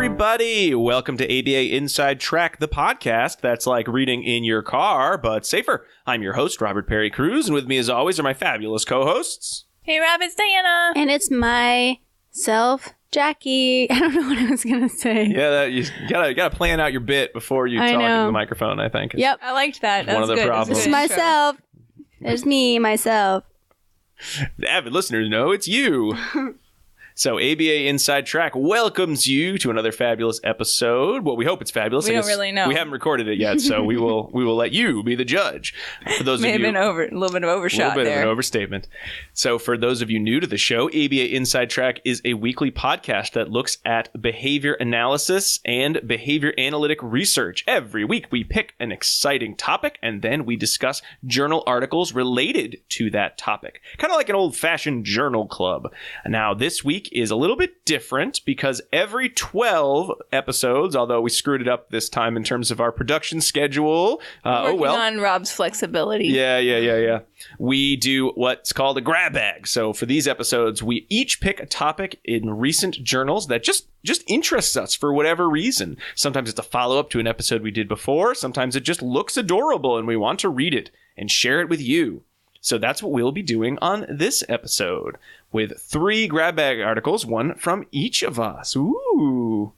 everybody. Welcome to ABA Inside Track, the podcast that's like reading in your car, but safer. I'm your host, Robert Perry Cruz, and with me as always are my fabulous co-hosts. Hey, Rob, it's Diana. And it's myself, Jackie. I don't know what I was going to say. Yeah, you gotta plan out your bit before you talk into the microphone, I think. Yep. I liked that. One of the problems. It's myself. There's me, myself. The avid listeners know it's you. So ABA Inside Track welcomes you to another fabulous episode. Well, we hope it's fabulous. We don't really know. We haven't recorded it yet, so we will let you be the judge. For those May of have you, been a little bit of overshot there. A little bit there. of an overstatement. So for those of you new to the show, ABA Inside Track is a weekly podcast that looks at behavior analysis and behavior analytic research. Every week we pick an exciting topic and then we discuss journal articles related to that topic. Kind of like an old-fashioned journal club. Now, this week is a little bit different because every 12 episodes, although we screwed it up this time in terms of our production schedule. Working on Rob's flexibility. Yeah. We do what's called a grab bag. So for these episodes, we each pick a topic in recent journals that just interests us for whatever reason. Sometimes it's a follow-up to an episode we did before. Sometimes it just looks adorable and we want to read it and share it with you. So that's what we'll be doing on this episode, with 3 grab bag articles, one from each of us. Ooh.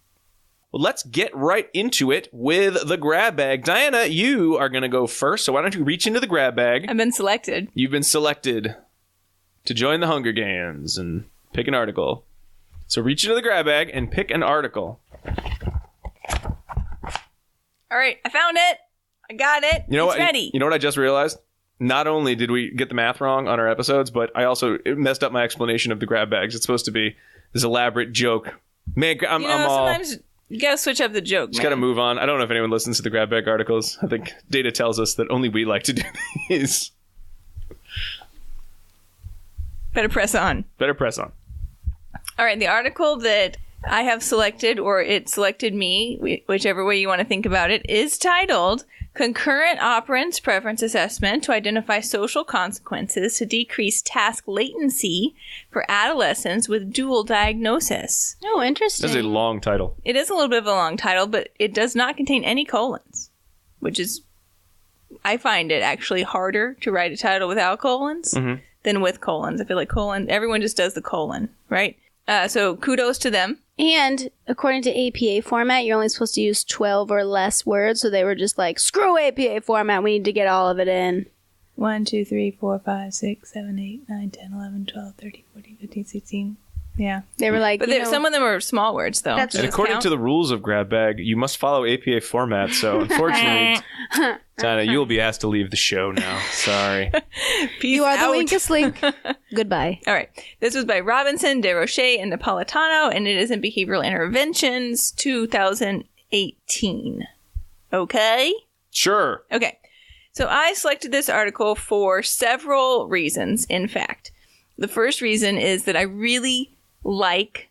Well, let's get right into it with the grab bag. Diana, you are going to go first, so why don't you reach into the grab bag? I've been selected. You've been selected to join the Hunger Games and pick an article. So reach into the grab bag and pick an article. All right, I found it. I got it. It's ready. You know what I just realized? Not only did we get the math wrong on our episodes, but it messed up my explanation of the grab bags. It's supposed to be this elaborate joke. Man, I'm all... Sometimes you gotta switch up the joke, Just gotta move on. I don't know if anyone listens to the grab bag articles. I think data tells us that only we like to do these. Better press on. All right, the article that I have selected, or it selected me, whichever way you want to think about it, is titled Concurrent Operant Preference Assessment to Identify Social Consequences to Decrease Task Latency for Adolescents with Dual Diagnosis. Oh, interesting. That's a long title. It is a little bit of a long title, but it does not contain any colons, which is, I find it actually harder to write a title without colons than with colons. I feel like everyone just does the colon, right? So kudos to them. And according to APA format, you're only supposed to use 12 or less words. So they were just like, screw APA format. We need to get all of it in. 1, 2, 3, 4, 5, 6, 7, 8, 9, 10, 11, 12, 13, 14, 15, 16. Yeah. They were like, but some of them are small words, though. That's and according to the rules of grab bag, you must follow APA format. So unfortunately, Diana, you will be asked to leave the show now. Sorry. Peace you are out. the weakest link. Goodbye. All right. This was by Robinson, Desrochers, and Napolitano, and it is in Behavioral Interventions 2018. Okay? Sure. Okay. So I selected this article for several reasons, in fact. The first reason is that I really like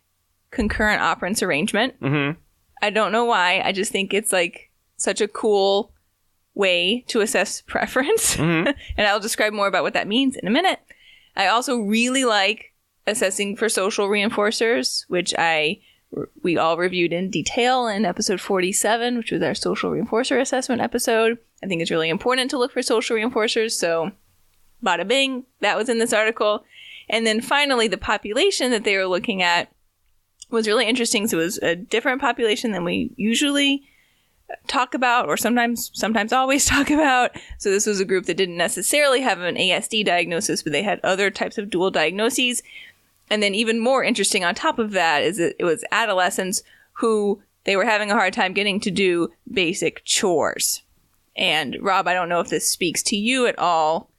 concurrent operants arrangement. Mm-hmm. I don't know why. I just think it's like such a cool way to assess preference. Mm-hmm. And I'll describe more about what that means in a minute. I also really like assessing for social reinforcers, which we all reviewed in detail in episode 47, which was our social reinforcer assessment episode. I think it's really important to look for social reinforcers. So bada bing, that was in this article. And then finally, the population that they were looking at was really interesting. So it was a different population than we usually talk about, or sometimes always talk about. So this was a group that didn't necessarily have an ASD diagnosis, but they had other types of dual diagnoses. And then even more interesting on top of that is that it was adolescents who they were having a hard time getting to do basic chores. And Rob, I don't know if this speaks to you at all,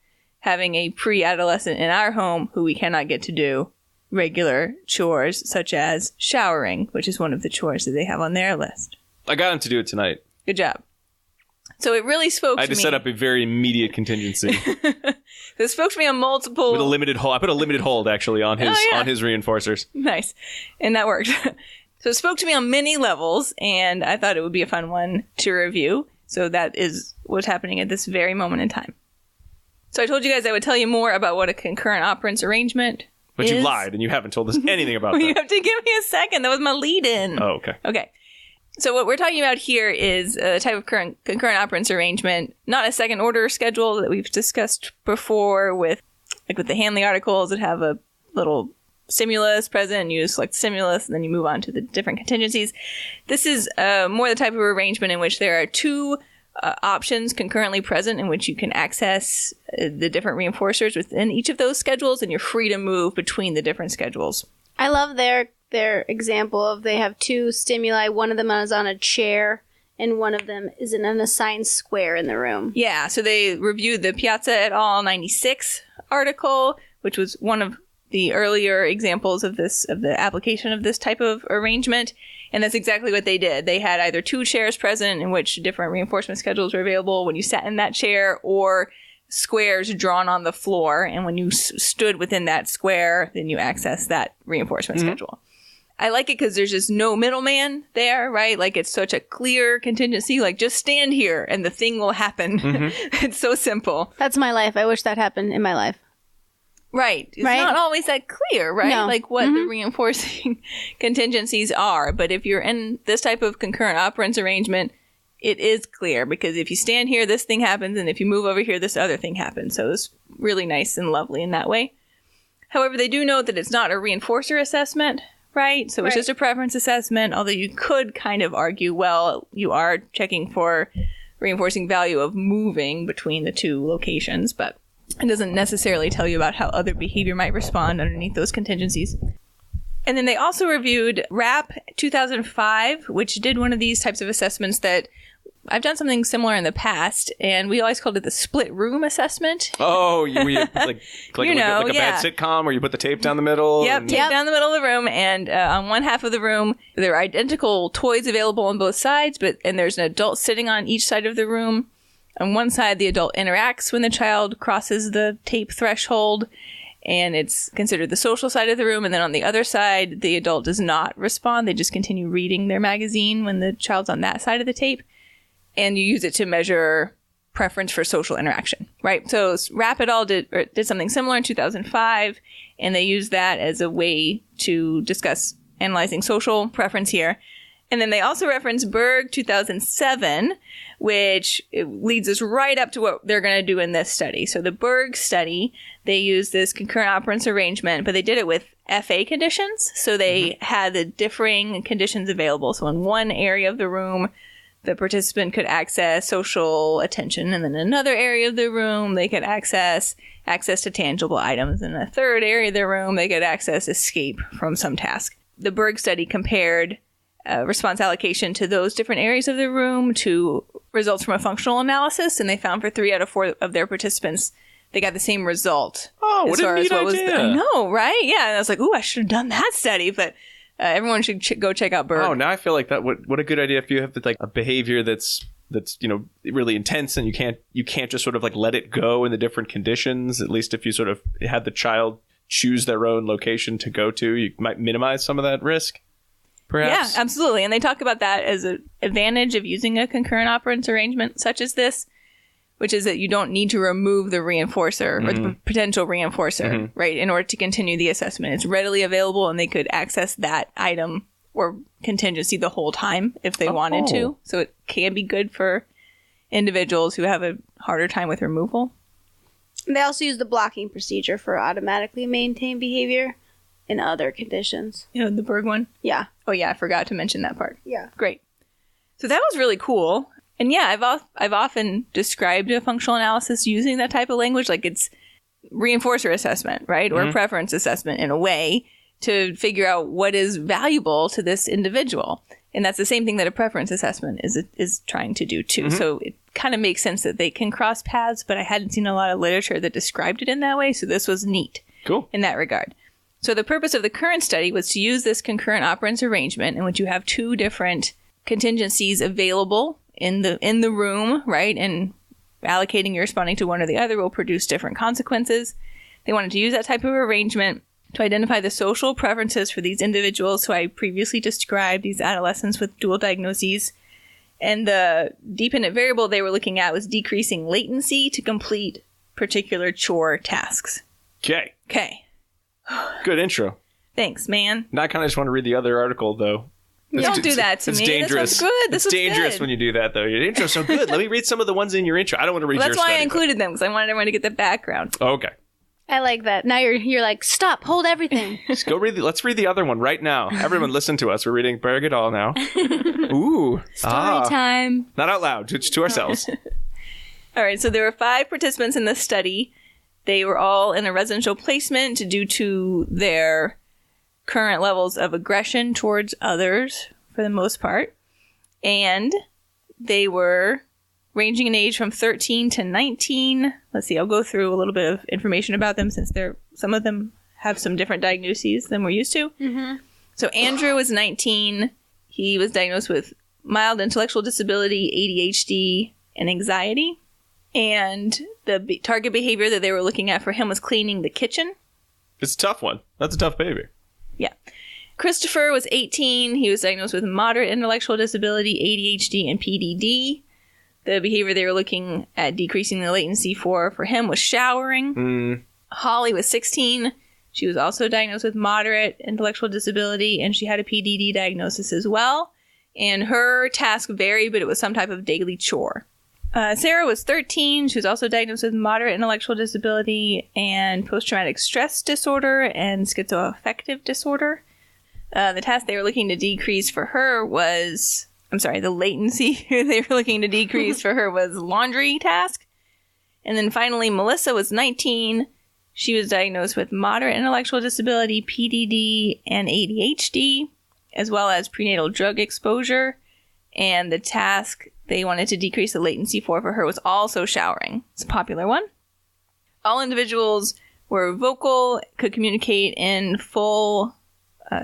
having a pre-adolescent in our home who we cannot get to do regular chores, such as showering, which is one of the chores that they have on their list. I got him to do it tonight. Good job. So it really spoke to me. I had to set up a very immediate contingency. It spoke to me on multiple... With a limited hold. I put a limited hold, actually, on his on his reinforcers. Nice. And that worked. So it spoke to me on many levels, and I thought it would be a fun one to review. So that is what's happening at this very moment in time. So I told you guys I would tell you more about what a concurrent operants arrangement But is. you lied, and you haven't told us anything about that. You have to give me a second. That was my lead-in. Oh, okay. Okay. So what we're talking about here is a type of concurrent operants arrangement, not a second order schedule that we've discussed before with the Hanley articles that have a little stimulus present and you select stimulus and then you move on to the different contingencies. This is more the type of arrangement in which there are two options concurrently present in which you can access the different reinforcers within each of those schedules, and you're free to move between the different schedules. I love their example of they have two stimuli. One of them is on a chair, and one of them is in an assigned square in the room. Yeah, so they reviewed the Piazza et al. 96 article, which was one of the earlier examples of the application of this type of arrangement. And that's exactly what they did. They had either two chairs present in which different reinforcement schedules were available when you sat in that chair, or squares drawn on the floor. And when you stood within that square, then you access that reinforcement schedule. I like it because there's just no middleman there, right? Like, it's such a clear contingency. Like, just stand here and the thing will happen. It's so simple. That's my life. I wish that happened in my life. Right. It's not always that clear, right? No. Like what the reinforcing contingencies are. But if you're in this type of concurrent operants arrangement, it is clear, because if you stand here, this thing happens. And if you move over here, this other thing happens. So it's really nice and lovely in that way. However, they do note that it's not a reinforcer assessment, right? So it's just a preference assessment, although you could kind of argue, well, you are checking for reinforcing value of moving between the two locations, but it doesn't necessarily tell you about how other behavior might respond underneath those contingencies. And then they also reviewed RAP 2005, which did one of these types of assessments that I've done something similar in the past, and we always called it the split room assessment. Oh, like a bad sitcom where you put the tape down the middle? Yep, tape down the middle of the room, and on one half of the room, there are identical toys available on both sides, and there's an adult sitting on each side of the room. On one side, the adult interacts when the child crosses the tape threshold, and it's considered the social side of the room. And then on the other side, the adult does not respond. They just continue reading their magazine when the child's on that side of the tape. And you use it to measure preference for social interaction, right? So RAP et al. did something similar in 2005, and they used that as a way to discuss analyzing social preference here. And then they also reference Berg 2007, which leads us right up to what they're going to do in this study. So the Berg study, they used this concurrent operants arrangement, but they did it with FA conditions. So they had the differing conditions available. So in one area of the room, the participant could access social attention, and then in another area of the room, they could access to tangible items. In a third area of the room, they could access escape from some task. The Berg study compared response allocation to those different areas of the room to results from a functional analysis, and they found for 3 out of 4 of their participants, they got the same result. Oh, what a neat idea. I know, right? Yeah, and I was like, ooh, I should have done that study, but everyone should go check out Berg. Oh, now I feel like that. What a good idea if you have a behavior that's really intense, and you can't just sort of let it go in the different conditions. At least if you sort of have the child choose their own location to go to, you might minimize some of that risk. Perhaps. Yeah, absolutely. And they talk about that as an advantage of using a concurrent operants arrangement such as this, which is that you don't need to remove the reinforcer or the potential reinforcer, right, in order to continue the assessment. It's readily available, and they could access that item or contingency the whole time if they wanted to. So it can be good for individuals who have a harder time with removal. They also use the blocking procedure for automatically maintained behavior in other conditions. The Berg one? Yeah. Oh, yeah, I forgot to mention that part. Yeah. Great. So that was really cool. And yeah, I've often described a functional analysis using that type of language, like it's reinforcer assessment, right? Or preference assessment in a way to figure out what is valuable to this individual. And that's the same thing that a preference assessment is trying to do too. So it kind of makes sense that they can cross paths, but I hadn't seen a lot of literature that described it in that way. So this was neat. Cool. In that regard. So the purpose of the current study was to use this concurrent operants arrangement in which you have 2 different contingencies available in the room, right? And allocating your responding to one or the other will produce different consequences. They wanted to use that type of arrangement to identify the social preferences for these individuals who I previously described, these adolescents with dual diagnoses. And the dependent variable they were looking at was decreasing latency to complete particular chore tasks. Okay. Good intro. Thanks, man. Now I kind of just want to read the other article, though. Don't do that to it's me. Dangerous. This was good. This it's was dangerous good. when you do that, though. Your intro's so good. Let me read some of the ones in your intro. I don't want to read Well, your that's why study, I included them, because I wanted everyone to get the background. Oh, okay. I like that. Now you're like, stop, hold everything. Let's go read. Let's read the other one right now. Everyone, listen to us. We're reading Bergadal now. Ooh, Story time. Not out loud. Just to ourselves. All right, so there were 5 participants in this study. They were all in a residential placement due to their current levels of aggression towards others, for the most part. And they were ranging in age from 13 to 19. Let's see, I'll go through a little bit of information about them since some of them have some different diagnoses than we're used to. Mm-hmm. So Andrew was 19. He was diagnosed with mild intellectual disability, ADHD, and anxiety. And the target behavior that they were looking at for him was cleaning the kitchen. It's a tough one. That's a tough baby. Yeah. Christopher was 18. He was diagnosed with moderate intellectual disability, ADHD, and PDD. The behavior they were looking at decreasing the latency for him was showering. Holly was 16. She was also diagnosed with moderate intellectual disability, and she had a PDD diagnosis as well. And her task varied, but it was some type of daily chore. Sarah was 13. She was also diagnosed with moderate intellectual disability and post-traumatic stress disorder and schizoaffective disorder. The task they were looking to decrease for her was... the latency they were looking to decrease for her was laundry task. And then finally, Melissa was 19. She was diagnosed with moderate intellectual disability, PDD, and ADHD, as well as prenatal drug exposure. And the task they wanted to decrease the latency for her was also showering. It's a popular one. All individuals were vocal, could communicate in full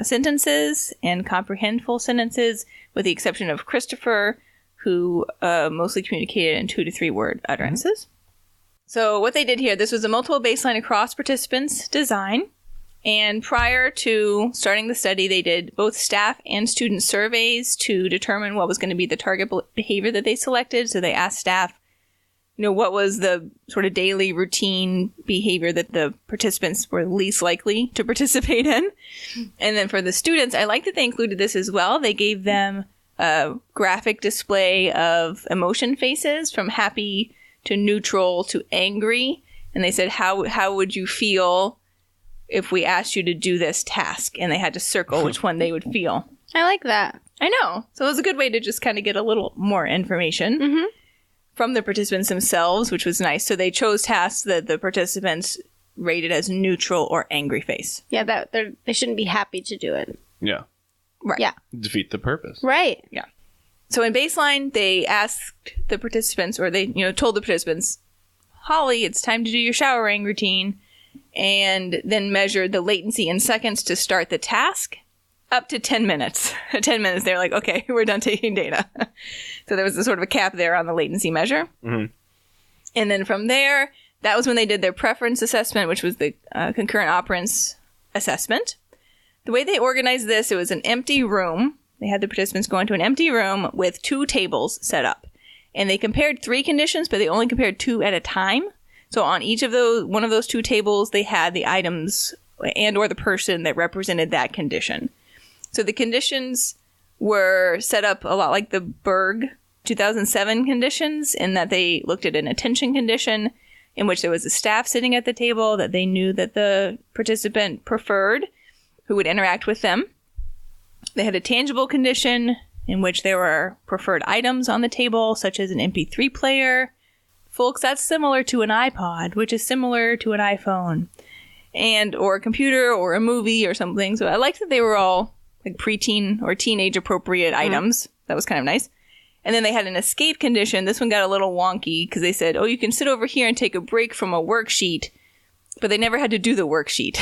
sentences and comprehend full sentences, with the exception of Christopher, who mostly communicated in 2 to 3 word utterances. So what they did here, this was a multiple baseline across participants design. And prior to starting the study, they did both staff and student surveys to determine what was going to be the target behavior that they selected. So they asked staff, what was the sort of daily routine behavior that the participants were least likely to participate in. And then for the students, I like that they included this as well. They gave them a graphic display of emotion faces from happy to neutral to angry. And they said, how would you feel if we asked you to do this task? And they had to circle which one they would feel. I like that. I know. So it was a good way to just kind of get a little more information from the participants themselves, which was nice. So they chose tasks that the participants rated as neutral or angry face. Yeah, they shouldn't be happy to do it. Yeah. Right. Yeah. Defeat the purpose. Right. Yeah. So in baseline, they asked the participants, or they told the participants, Holly, it's time to do your showering routine, and then measured the latency in seconds to start the task up to 10 minutes. At 10 minutes, they're like, okay, we're done taking data. So there was a sort of a cap there on the latency measure. Mm-hmm. And then from there, that was when they did their preference assessment, which was the concurrent operants assessment. The way they organized this, it was an empty room. They had the participants go into an empty room with 2 tables set up. And they compared 3 conditions, but they only compared 2 at a time. So on each of one of those 2 tables, they had the items and or the person that represented that condition. So the conditions were set up a lot like the Berg 2007 conditions, in that they looked at an attention condition in which there was a staff sitting at the table that they knew that the participant preferred, who would interact with them. They had a tangible condition in which there were preferred items on the table, such as an MP3 player. Folks, that's similar to an iPod, which is similar to an iPhone, or a computer or a movie or something. So I liked that they were all like preteen or teenage appropriate items. That was kind of nice. And then they had an escape condition. This one got a little wonky because they said, you can sit over here and take a break from a worksheet. But they never had to do the worksheet.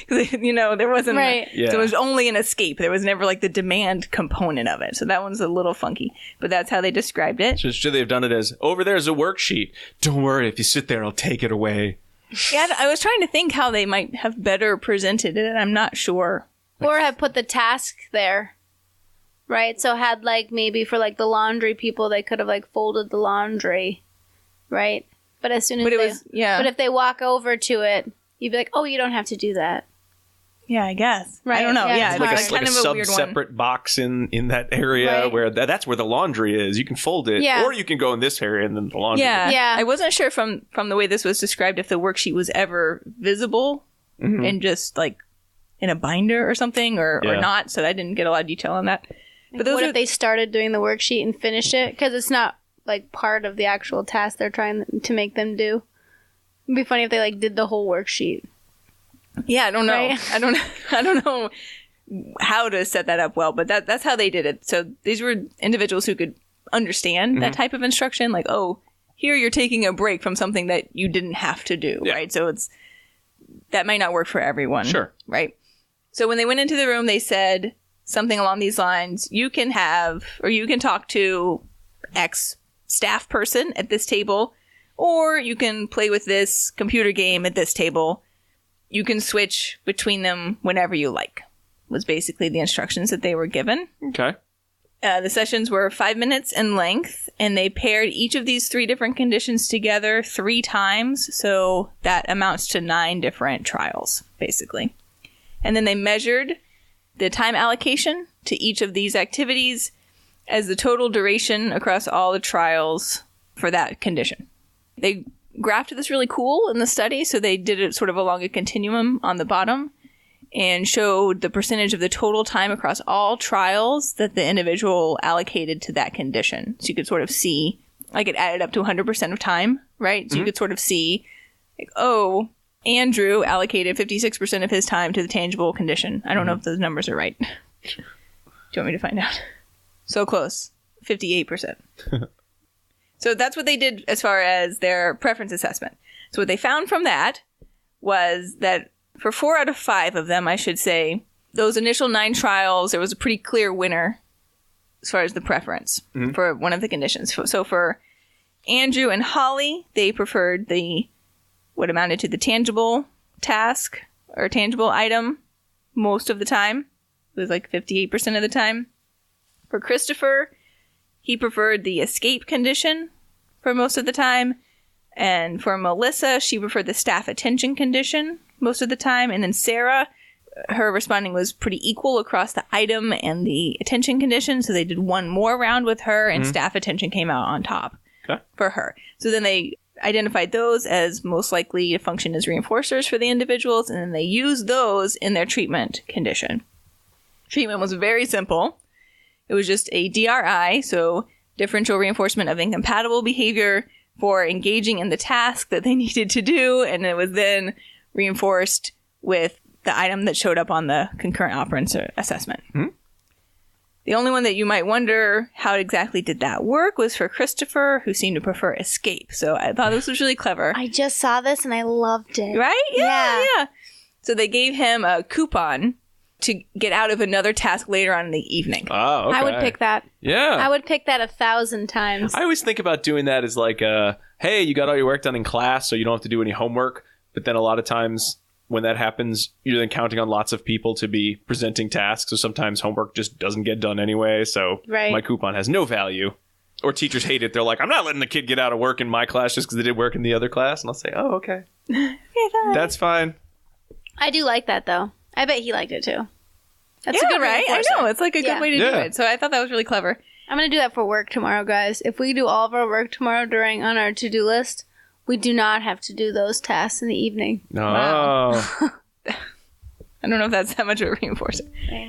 Because, there wasn't... Right. Yeah. So it was only an escape. There was never, the demand component of it. So that one's a little funky. But that's how they described it. So should they have done it as, over there's a worksheet. Don't worry, if you sit there, I'll take it away. Yeah, I was trying to think how they might have better presented it. I'm not sure. Or have put the task there. Right? So had, maybe for, the laundry people, they could have, folded the laundry. Right? But as soon as But if they walk over to it, you'd be like, oh, you don't have to do that. Yeah, I guess. Right, I don't know. yeah, Yeah, it's like it's a, like kind a of a weird one. sub-separate box in that area Right. where that's where the laundry is. You can fold it, Yeah. or you can go in this area and then the laundry. Yeah. Yeah. I wasn't sure from the way this was described if the worksheet was ever visible and just like in a binder or something or Yeah. not. So I didn't get a lot of detail on that. But those what are if they started doing the worksheet and finished it? Because it's not like part of the actual task they're trying to make them do. It'd be funny if they like did the whole worksheet. Yeah, I don't know. Right? I don't know how to set that up well, but that's how they did it. So these were individuals who could understand that type of instruction, like, oh, here you're taking a break from something that you didn't have to do, Yeah. right? So that might not work for everyone. Sure. Right? So when they went into the room, they said something along these lines, you can talk to X staff person at this table, or you can play with this computer game at this table. You can switch between them whenever you like, was basically the instructions that they were given. Okay. The sessions were 5 minutes in length, and they paired each of these 3 different conditions together 3 times. So that amounts to 9 different trials, basically. And then they measured the time allocation to each of these activities as the total duration across all the trials for that condition. They graphed this really cool in the study, so they did it sort of along a continuum on the bottom and showed the percentage of the total time across all trials that the individual allocated to that condition. So you could sort of see, like, it added up to 100% of time, right? So you could sort of see, like, oh, Andrew allocated 56% of his time to the tangible condition. I don't know if those numbers are right. Do you want me to find out? So close. 58%. So that's what they did as far as their preference assessment. So what they found from that was that for 4 out of 5 of them, I should say, those initial 9 trials, there was a pretty clear winner as far as the preference for one of the conditions. So for Andrew and Holly, they preferred what amounted to the tangible task or tangible item most of the time. It was like 58% of the time. For Christopher, he preferred the escape condition for most of the time. And for Melissa, she preferred the staff attention condition most of the time. And then Sarah, her responding was pretty equal across the item and the attention condition. So they did one more round with her, and staff attention came out on top for her. So then they identified those as most likely to function as reinforcers for the individuals. And then they used those in their treatment condition. Treatment was very simple. It was just a DRI, so differential reinforcement of incompatible behavior for engaging in the task that they needed to do, and it was then reinforced with the item that showed up on the concurrent operant assessment. The only one that you might wonder how exactly did that work was for Christopher, who seemed to prefer escape. So I thought this was really clever. I just saw this and I loved it. Right? Yeah. Yeah. So they gave him a coupon to get out of another task later on in the evening. Oh, okay. I would pick that. Yeah. I would pick that 1,000 times. I always think about doing that as like, hey, you got all your work done in class, so you don't have to do any homework. But then a lot of times when that happens, you're then counting on lots of people to be presenting tasks. So sometimes homework just doesn't get done anyway. So my coupon has no value. Or teachers hate it. They're like, I'm not letting the kid get out of work in my class just because they did work in the other class. And I'll say, oh, okay. That's fine. I do like that, though. I bet he liked it, too. That's yeah, a good right? I reinforcer. know. It's like a good way to do it. So I thought that was really clever. I'm going to do that for work tomorrow, guys. If we do all of our work tomorrow on our to-do list, we do not have to do those tasks in the evening. No. Wow. I don't know if that's that much of a reinforcer. I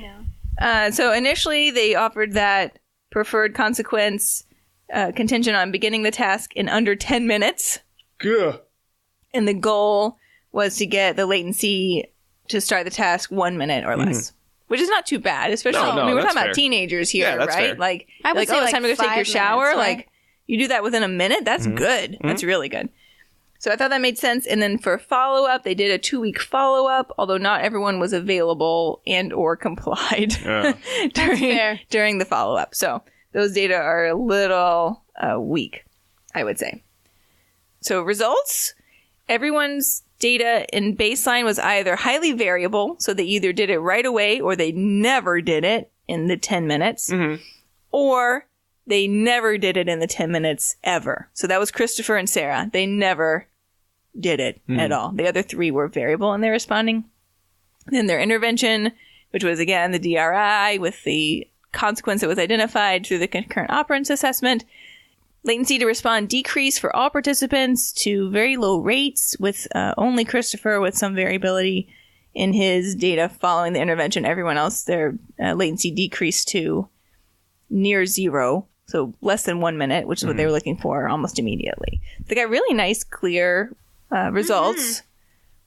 know. So initially, they offered that preferred consequence contingent on beginning the task in under 10 minutes. Good. And the goal was to get the latency to start the task 1 minute or less. Which is not too bad, especially No, I mean, we're that's talking about fair. teenagers here, Yeah, that's right? fair. Like, I would say it's like time to go take your 5 shower. minutes, right? Like, you do that within a minute. That's good. That's really good. So I thought that made sense. And then for follow-up, they did a 2-week follow-up, although not everyone was available and or complied during the follow-up. So those data are a little weak, I would say. So results, everyone's data in baseline was either highly variable, so they either did it right away or they never did it in the 10 minutes, or they never did it in the 10 minutes ever. So that was Christopher and Sarah. They never did it at all. The other 3 were variable in their responding. Then their intervention, which was, again, the DRI with the consequence that was identified through the concurrent operants assessment. Latency to respond decreased for all participants to very low rates, with only Christopher with some variability in his data following the intervention. Everyone else, their latency decreased to near zero, so less than 1 minute, which is what they were looking for almost immediately. They got really nice, clear results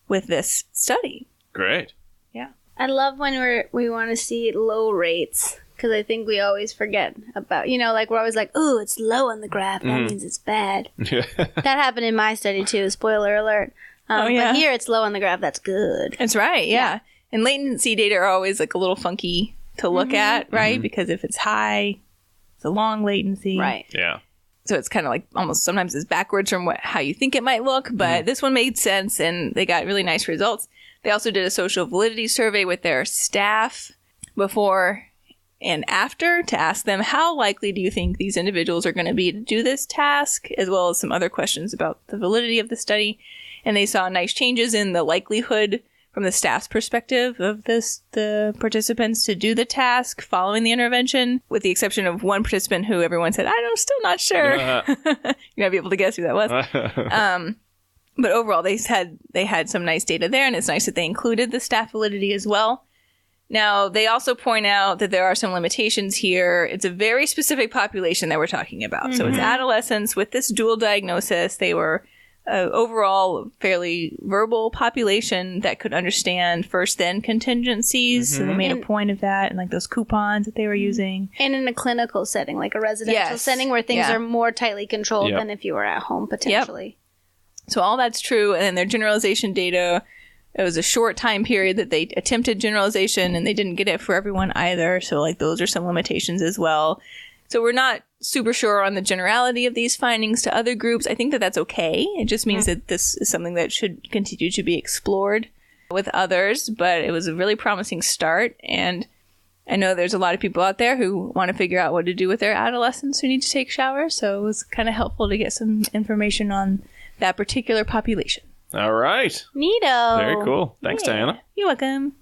with this study. Great. Yeah. I love when we want to see low rates, because I think we always forget about, like we're always like, oh, it's low on the graph. That means it's bad. That happened in my study too. Spoiler alert. But here it's low on the graph. That's good. That's right. Yeah. And latency data are always like a little funky to look at, right? Because if it's high, it's a long latency. Right. Yeah. So it's kind of like almost sometimes it's backwards from how you think it might look. But this one made sense and they got really nice results. They also did a social validity survey with their staff before and after to ask them, how likely do you think these individuals are going to be to do this task, as well as some other questions about the validity of the study. And they saw nice changes in the likelihood from the staff's perspective of the participants to do the task following the intervention, with the exception of one participant who everyone said, I'm still not sure. You're going to be able to guess who that was. But overall, they had some nice data there, and it's nice that they included the staff validity as well. Now, they also point out that there are some limitations here. It's a very specific population that we're talking about. So it's adolescents with this dual diagnosis. They were overall fairly verbal population that could understand first-then contingencies. So they made a point of that, and like those coupons that they were using. And in a clinical setting, like a residential setting where things are more tightly controlled than if you were at home, potentially. So all that's true. And then their generalization data, it was a short time period that they attempted generalization, and they didn't get it for everyone either. So like those are some limitations as well. So we're not super sure on the generality of these findings to other groups. I think that that's okay. It just means that this is something that should continue to be explored with others. But it was a really promising start. And I know there's a lot of people out there who want to figure out what to do with their adolescents who need to take showers. So it was kind of helpful to get some information on that particular population. All right. Neato. Very cool. Thanks, Diana. You're welcome.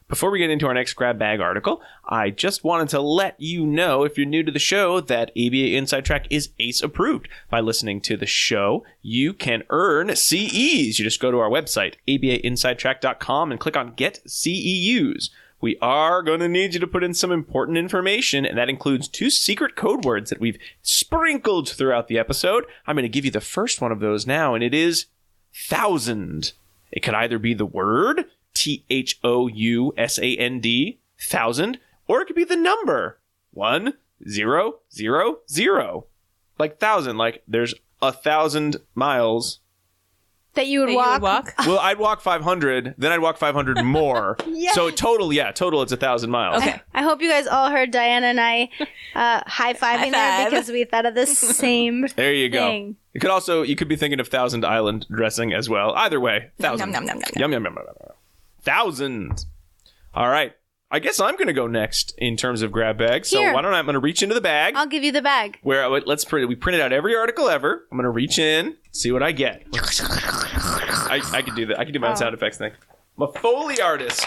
Before we get into our next grab bag article, I just wanted to let you know, if you're new to the show, that ABA Inside Track is ACE approved. By listening to the show, you can earn CEs. You just go to our website, abainsidetrack.com, and click on Get CEUs. We are going to need you to put in some important information, and that includes 2 secret code words that we've sprinkled throughout the episode. I'm going to give you the first one of those now, and it is 1000. It could either be the word THOUSAND, 1000, or it could be the number 1000, like 1,000, like there's 1,000 miles that you would walk. Well, I'd walk 500, then I'd walk 500 more. Yes. So total, it's 1,000 miles. Okay. I hope you guys all heard Diana and I high-fiving there, because we thought of the same There you go. thing. You could be thinking of Thousand Island dressing as well. Either way, 1,000. Yum, yum, yum, Yum, yum, yum, yum, yum. 1,000. All right. I guess I'm going to go next in terms of grab bags. So Here. I'm going to reach into the bag. I'll give you the bag. Where we printed out every article ever. I'm going to reach in, see what I get. I can do that. I can do my own sound effects thing. I'm a Foley artist.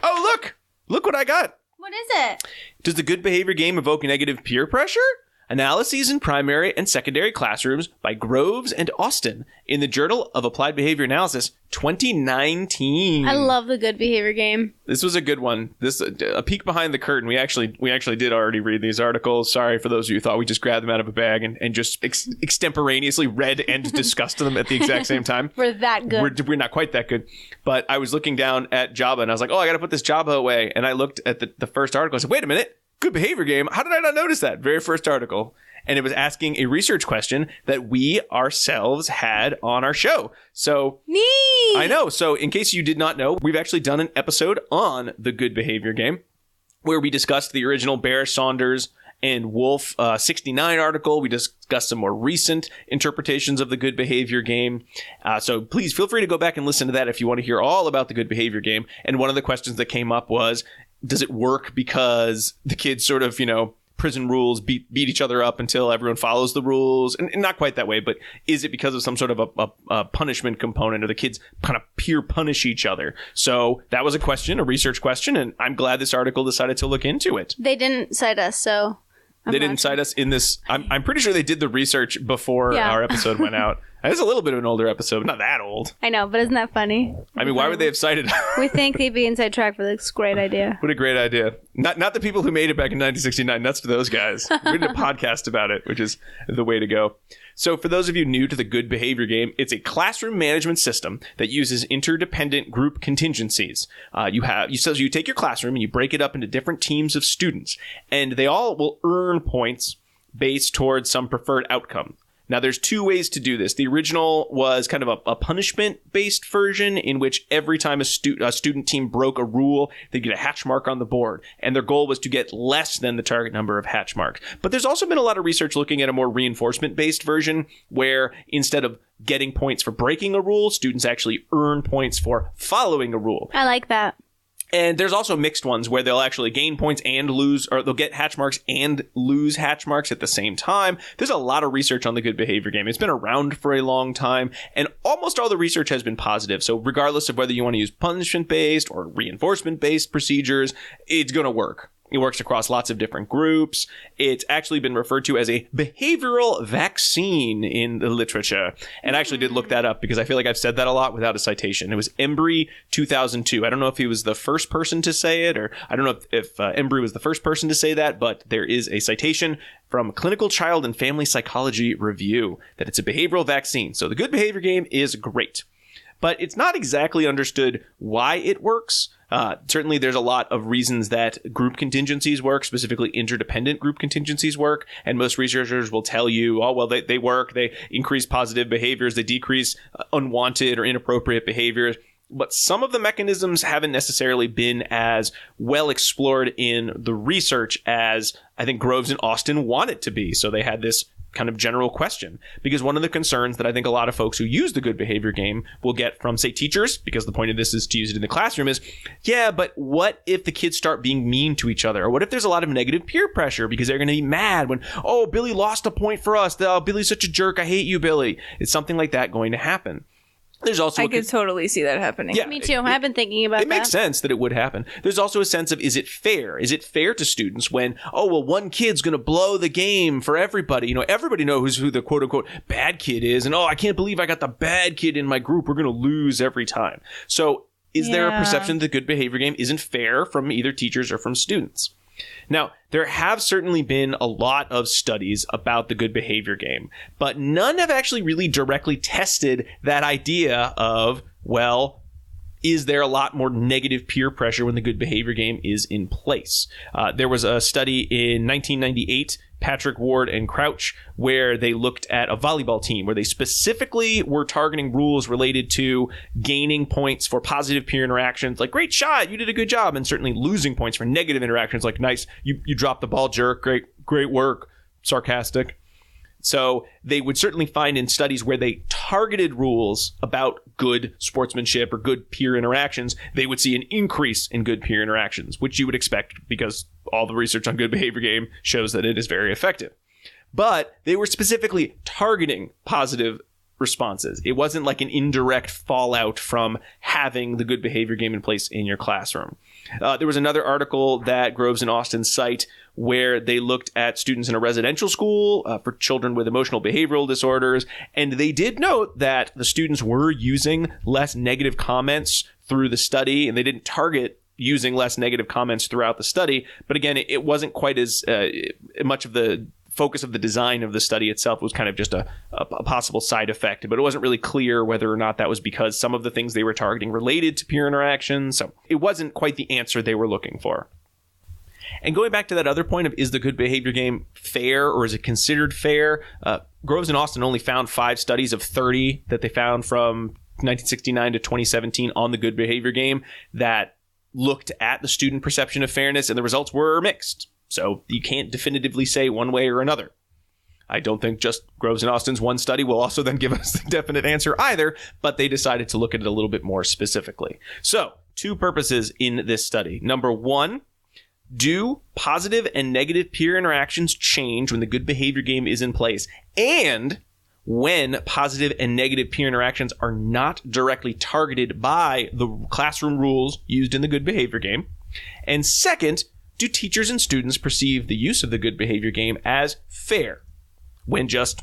Oh, look! Look what I got. What is it? Does the good behavior game evoke negative peer pressure? Analyses in Primary and Secondary Classrooms by Groves and Austin in the Journal of Applied Behavior Analysis 2019. I love the good behavior game. This was a good one. This a peek behind the curtain. We actually did already read these articles. Sorry for those of you who thought we just grabbed them out of a bag and just extemporaneously read and discussed them at the exact same time. We're that good. We're not quite that good. But I was looking down at Java and I was like, oh, I got to put this Java away. And I looked at the first article. I said, wait a minute. Good behavior game. How did I not notice that? Very first article. And it was asking a research question that we ourselves had on our show. So neat. I know. So in case you did not know, we've actually done an episode on the good behavior game where we discussed the original Bear, Saunders, and Wolf 69 article. We discussed some more recent interpretations of the good behavior game. So please feel free to go back and listen to that if you want to hear all about the good behavior game. And one of the questions that came up was, does it work because the kids sort of, prison rules, beat each other up until everyone follows the rules? And not quite that way, but is it because of some sort of a punishment component, or the kids kind of peer punish each other? So that was a research question, and I'm glad this article decided to look into it. They didn't cite us, so... They didn't cite us in this. I'm pretty sure they did the research before our episode went out. It's a little bit of an older episode, but not that old. I know, but isn't that funny? I mean, why would they have cited? We thank the Inside Track for this great idea. What a great idea. Not the people who made it back in 1969. Nuts to those guys. We did a podcast about it, which is the way to go. So for those of you new to the Good Behavior Game, it's a classroom management system that uses interdependent group contingencies. You take your classroom and you break it up into different teams of students, and they all will earn points based towards some preferred outcome. Now, there's two ways to do this. The original was kind of a punishment-based version in which every time a student team broke a rule, they'd get a hatch mark on the board. And their goal was to get less than the target number of hatch marks. But there's also been a lot of research looking at a more reinforcement-based version where instead of getting points for breaking a rule, students actually earn points for following a rule. I like that. And there's also mixed ones where they'll actually gain points and lose, or they'll get hatch marks and lose hatch marks at the same time. There's a lot of research on the Good Behavior Game. It's been around for a long time, and almost all the research has been positive. So regardless of whether you want to use punishment-based or reinforcement-based procedures, it's going to work. It works across lots of different groups. It's actually been referred to as a behavioral vaccine in the literature. And I actually did look that up because I feel like I've said that a lot without a citation. It was Embry 2002. I don't know if he was the first person to say it, or I don't know if Embry was the first person to say that, but there is a citation from Clinical Child and Family Psychology Review that it's a behavioral vaccine. So the Good Behavior Game is great. But it's not exactly understood why it works. Certainly, there's a lot of reasons that group contingencies work, specifically interdependent group contingencies work. And most researchers will tell you, oh, well, they work. They increase positive behaviors. They decrease unwanted or inappropriate behaviors. But some of the mechanisms haven't necessarily been as well explored in the research as I think Groves and Austin want it to be. So they had this kind of general question, because one of the concerns that I think a lot of folks who use the Good Behavior Game will get from, say, teachers, because the point of this is to use it in the classroom, is, yeah, but what if the kids start being mean to each other? Or what if there's a lot of negative peer pressure because they're going to be mad when, oh, Billy lost a point for us. Oh, Billy's such a jerk. I hate you, Billy. Is something like that going to happen? There's also I could totally see that happening. Yeah, me too. I've been thinking about that. It makes sense that it would happen. There's also a sense of, is it fair? Is it fair to students when, oh, well, one kid's going to blow the game for everybody? You know, everybody knows who the quote-unquote bad kid is. And, oh, I can't believe I got the bad kid in my group. We're going to lose every time. So is there a perception that the Good Behavior Game isn't fair from either teachers or from students? Now, there have certainly been a lot of studies about the Good Behavior Game, but none have actually really directly tested that idea of, well, is there a lot more negative peer pressure when the Good Behavior Game is in place? There was a study in 1998, Patrick, Ward, and Crouch, where they looked at a volleyball team where they specifically were targeting rules related to gaining points for positive peer interactions, like, great shot, you did a good job, and certainly losing points for negative interactions, like, nice, you dropped the ball, jerk, great work, sarcastic. So they would certainly find in studies where they targeted rules about good sportsmanship or good peer interactions, they would see an increase in good peer interactions, which you would expect because all the research on Good Behavior Game shows that it is very effective. But they were specifically targeting positive responses. It wasn't like an indirect fallout from having the Good Behavior Game in place in your classroom. There was another article that Groves and Austin cite where they looked at students in a residential school for children with emotional behavioral disorders, and they did note that the students were using less negative comments through the study, and they didn't target using less negative comments throughout the study. But again, it wasn't quite as much of the focus of the design of the study itself. Was kind of just a possible side effect, but it wasn't really clear whether or not that was because some of the things they were targeting related to peer interaction. So it wasn't quite the answer they were looking for. And going back to that other point of, is the Good Behavior Game fair, or is it considered fair? Groves and Austin only found 5 studies of 30 that they found from 1969 to 2017 on the Good Behavior Game that looked at the student perception of fairness, and the results were mixed. So you can't definitively say one way or another. I don't think just Groves and Austin's one study will also then give us the definite answer either, but they decided to look at it a little bit more specifically. So 2 purposes in this study. Number 1, Do positive and negative peer interactions change when the good behavior game is in place? And when positive and negative peer interactions are not directly targeted by the classroom rules used in the good behavior game? And second, do teachers and students perceive the use of the good behavior game as fair? When just,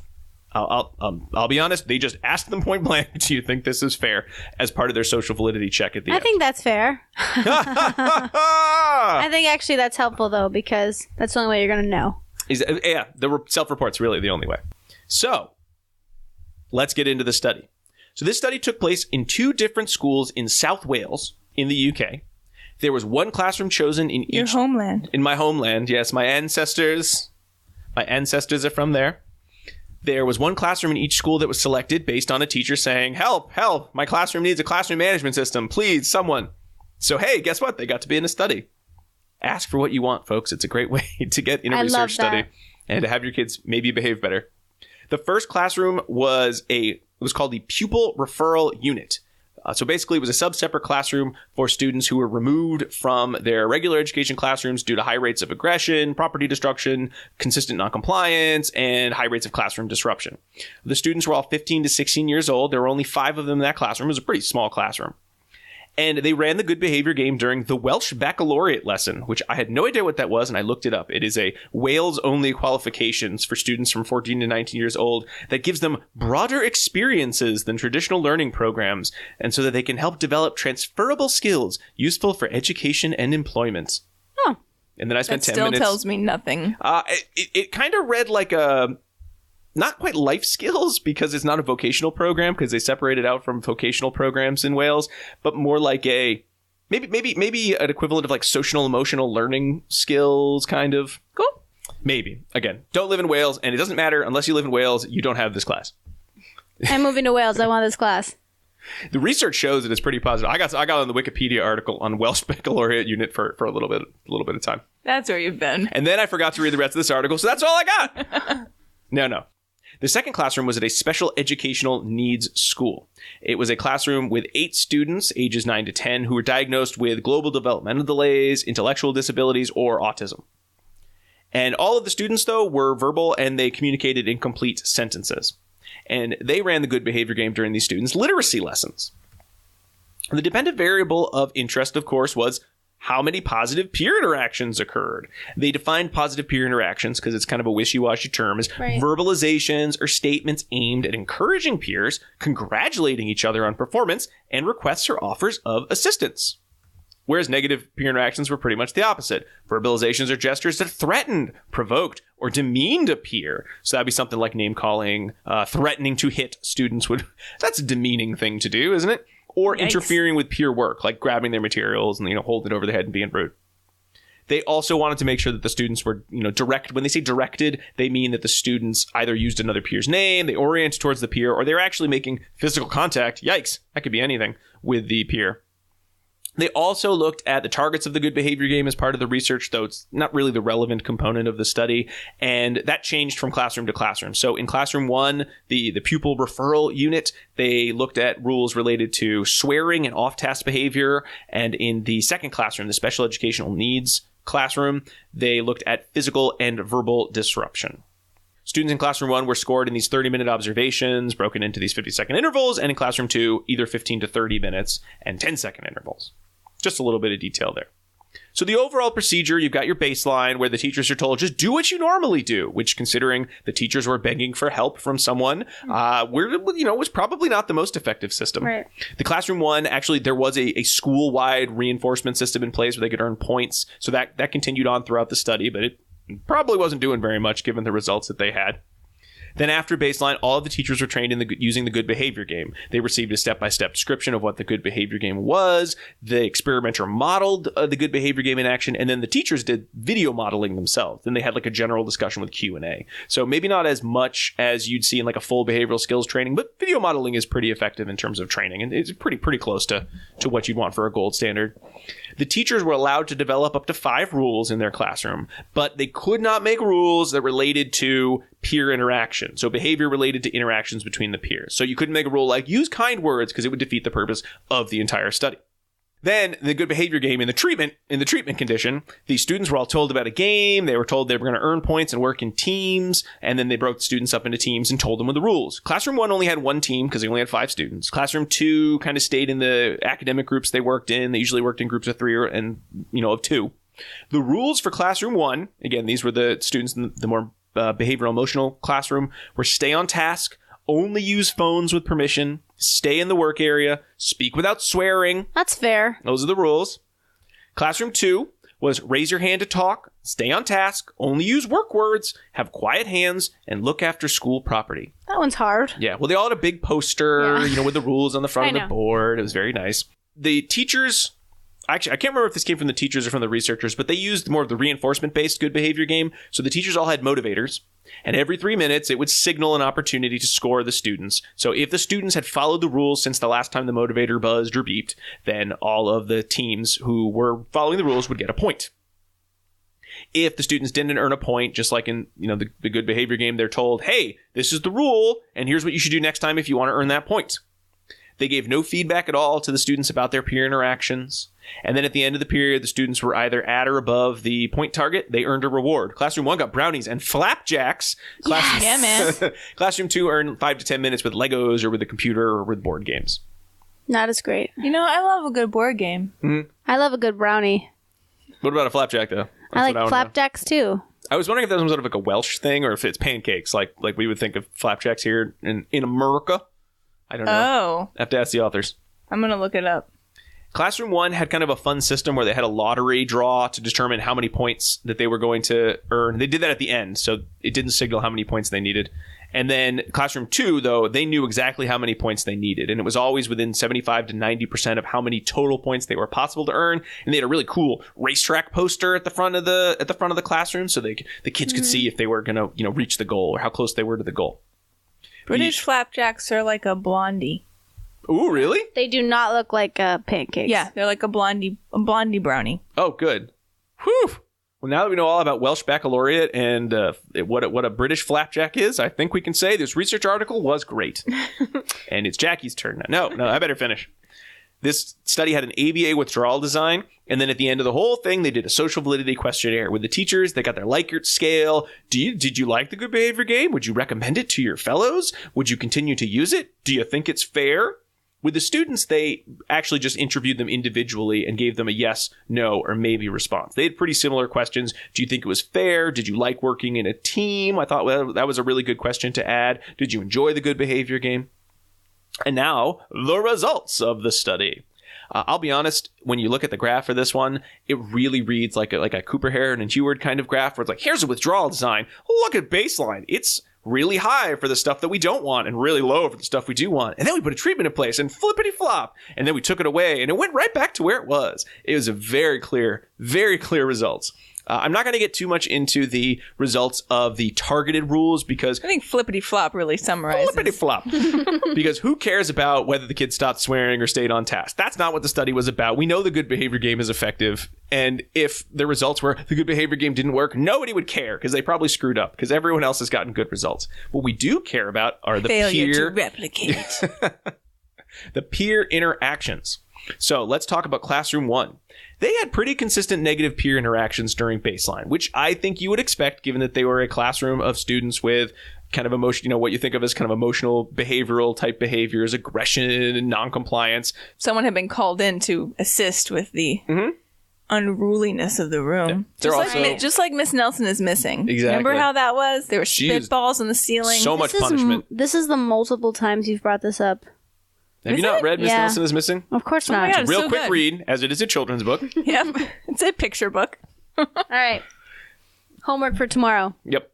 I'll be honest, they just ask them point blank, do you think this is fair, as part of their social validity check at the end? I think that's fair. I think actually that's helpful, though, because that's the only way you're going to know. Yeah, the self-report's really the only way. So, let's get into the study. So this study took place in 2 different schools in South Wales in the UK. There was one classroom chosen in Your homeland. In my homeland, yes. My ancestors are from there. There was one classroom in each school that was selected based on a teacher saying, help, help, my classroom needs a classroom management system. Please, someone. So, hey, guess what? They got to be in a study. Ask for what you want, folks. It's a great way to get in a research study and to have your kids maybe behave better. The first classroom was called the Pupil Referral Unit. So basically, it was a sub-separate classroom for students who were removed from their regular education classrooms due to high rates of aggression, property destruction, consistent noncompliance, and high rates of classroom disruption. The students were all 15 to 16 years old. There were only 5 of them in that classroom. It was a pretty small classroom. And they ran the good behavior game during the Welsh Baccalaureate lesson, which I had no idea what that was, and I looked it up. It is a Wales-only qualifications for students from 14 to 19 years old that gives them broader experiences than traditional learning programs, and so that they can help develop transferable skills useful for education and employment. Huh. And then I spent That 10 minutes. still tells me nothing. It kind of read like a... Not quite life skills, because it's not a vocational program, because they separate it out from vocational programs in Wales, but more like a maybe an equivalent of like social emotional learning skills, kind of. Cool. Maybe. Again, don't live in Wales, and it doesn't matter unless you live in Wales, you don't have this class. I'm moving to Wales. I want this class. The research shows that it's pretty positive. I got on the Wikipedia article on Welsh Baccalaureate Unit for a little bit of time. That's where you've been. And then I forgot to read the rest of this article, so that's all I got. No. The second classroom was at a special educational needs school. It was a classroom with 8 students, ages 9 to 10, who were diagnosed with global developmental delays, intellectual disabilities, or autism. And all of the students, though, were verbal, and they communicated in complete sentences. And they ran the good behavior game during these students' literacy lessons. The dependent variable of interest, of course, was how many positive peer interactions occurred. They defined positive peer interactions, because it's kind of a wishy-washy term, as verbalizations or statements aimed at encouraging peers, congratulating each other on performance, and requests or offers of assistance. Whereas negative peer interactions were pretty much the opposite. Verbalizations or gestures that threatened, provoked, or demeaned a peer. So that'd be something like name-calling, threatening to hit students. That's a demeaning thing to do, isn't it? Or Yikes. interfering with peer work, like grabbing their materials and, holding it over their head and being rude. They also wanted to make sure that the students were, direct. When they say directed, they mean that the students either used another peer's name, they oriented towards the peer, or they're actually making physical contact. Yikes, that could be anything with the peer. They also looked at the targets of the good behavior game as part of the research, though it's not really the relevant component of the study. And that changed from classroom to classroom. So in classroom 1, the pupil referral unit, they looked at rules related to swearing and off-task behavior. And in the second classroom, the special educational needs classroom, they looked at physical and verbal disruption. Students in classroom 1 were scored in these 30-minute observations, broken into these 50-second intervals, and in classroom 2, either 15 to 30 minutes and 10-second intervals. Just a little bit of detail there. So the overall procedure, you've got your baseline where the teachers are told, just do what you normally do, which, considering the teachers were begging for help from someone, was probably not the most effective system. Right. The classroom 1, actually, there was a school-wide reinforcement system in place where they could earn points. So that continued on throughout the study, but it probably wasn't doing very much given the results that they had. Then after baseline, all of the teachers were trained in using the good behavior game. They received a step-by-step description of what the good behavior game was. The experimenter modeled the good behavior game in action, and then the teachers did video modeling themselves. Then they had like a general discussion with Q&A. So maybe not as much as you'd see in like a full behavioral skills training, but video modeling is pretty effective in terms of training, and it's pretty close to what you'd want for a gold standard. The teachers were allowed to develop up to 5 rules in their classroom, but they could not make rules that related to peer interaction. So behavior related to interactions between the peers. So you couldn't make a rule like use kind words because it would defeat the purpose of the entire study. Then the good behavior game in the treatment condition, the students were all told about a game. They were told they were going to earn points and work in teams. And then they broke the students up into teams and told them the rules. Classroom 1 only had one team because they only had 5 students. Classroom 2 kind of stayed in the academic groups they worked in. They usually worked in groups of 3 and of 2. The rules for Classroom 1, again, these were the students in the more behavioral emotional classroom, were stay on task, only use phones with permission, stay in the work area, speak without swearing. That's fair. Those are the rules. Classroom 2 was raise your hand to talk, stay on task, only use work words, have quiet hands, and look after school property. That one's hard. Yeah, well, they all had a big poster, with the rules on the front of the board. It was very nice. The teachers... Actually, I can't remember if this came from the teachers or from the researchers, but they used more of the reinforcement-based good behavior game. So the teachers all had motivators, and every 3 minutes, it would signal an opportunity to score the students. So if the students had followed the rules since the last time the motivator buzzed or beeped, then all of the teams who were following the rules would get a point. If the students didn't earn a point, just like in the good behavior game, they're told, hey, this is the rule, and here's what you should do next time if you want to earn that point. They gave no feedback at all to the students about their peer interactions. And then at the end of the period, the students were either at or above the point target. They earned a reward. Classroom 1 got brownies and flapjacks. Yeah, man. Classroom 2 earned 5 to 10 minutes with Legos or with the computer or with board games. Not as great. I love a good board game. Mm-hmm. I love a good brownie. What about a flapjack, though? I like flapjacks, too. I was wondering if that was sort of like a Welsh thing or if it's pancakes, like we would think of flapjacks here in America. I don't know. Oh. I have to ask the authors. I'm going to look it up. Classroom 1 had kind of a fun system where they had a lottery draw to determine how many points that they were going to earn. They did that at the end, so it didn't signal how many points they needed. And then Classroom 2, though, they knew exactly how many points they needed. And it was always within 75 to 90% of how many total points they were possible to earn. And they had a really cool racetrack poster at the front of the classroom so the kids could see if they were going to reach the goal or how close they were to the goal. British flapjacks are like a blondie. Ooh, really? They do not look like pancakes. Yeah, they're like a blondie brownie. Oh, good. Whew. Well, now that we know all about Welsh baccalaureate and what a British flapjack is, I think we can say this research article was great. And it's Jackie's turn now. No, I better finish. This study had an ABA withdrawal design, and then at the end of the whole thing, they did a social validity questionnaire with the teachers. They got their Likert scale. Did you like the good behavior game? Would you recommend it to your fellows? Would you continue to use it? Do you think it's fair? With the students, they actually just interviewed them individually and gave them a yes, no, or maybe response. They had pretty similar questions. Do you think it was fair? Did you like working in a team? I thought that was a really good question to add. Did you enjoy the good behavior game? And now, the results of the study. I'll be honest, when you look at the graph for this one, it really reads like a Cooper, Heron, and Heward kind of graph where it's like, here's a withdrawal design. Look at baseline. It's really high for the stuff that we don't want and really low for the stuff we do want. And then we put a treatment in place and flippity flop. And then we took it away and it went right back to where it was. It was a very clear results. I'm not going to get too much into the results of the targeted rules because... I think flippity flop really summarizes. Flippity flop. Because who cares about whether the kids stopped swearing or stayed on task? That's not what the study was about. We know the good behavior game is effective. And if the results were the good behavior game didn't work, nobody would care because they probably screwed up because everyone else has gotten good results. What we do care about are the failure to replicate. The peer interactions. So let's talk about Classroom 1. They had pretty consistent negative peer interactions during baseline, which I think you would expect given that they were a classroom of students with kind of emotion, what you think of as kind of emotional behavioral type behaviors, aggression and noncompliance. Someone had been called in to assist with the unruliness of the room. Yeah. Just like Miss Nelson is missing. Exactly. Remember how that was? There were spitballs on the ceiling. So much punishment. This is the multiple times you've brought this up. Have you not read Miss Nelson is Missing? Of course not. God, It's a real so quick good. read, as it is a children's book. Yep. It's a picture book. All right. Homework for tomorrow. Yep.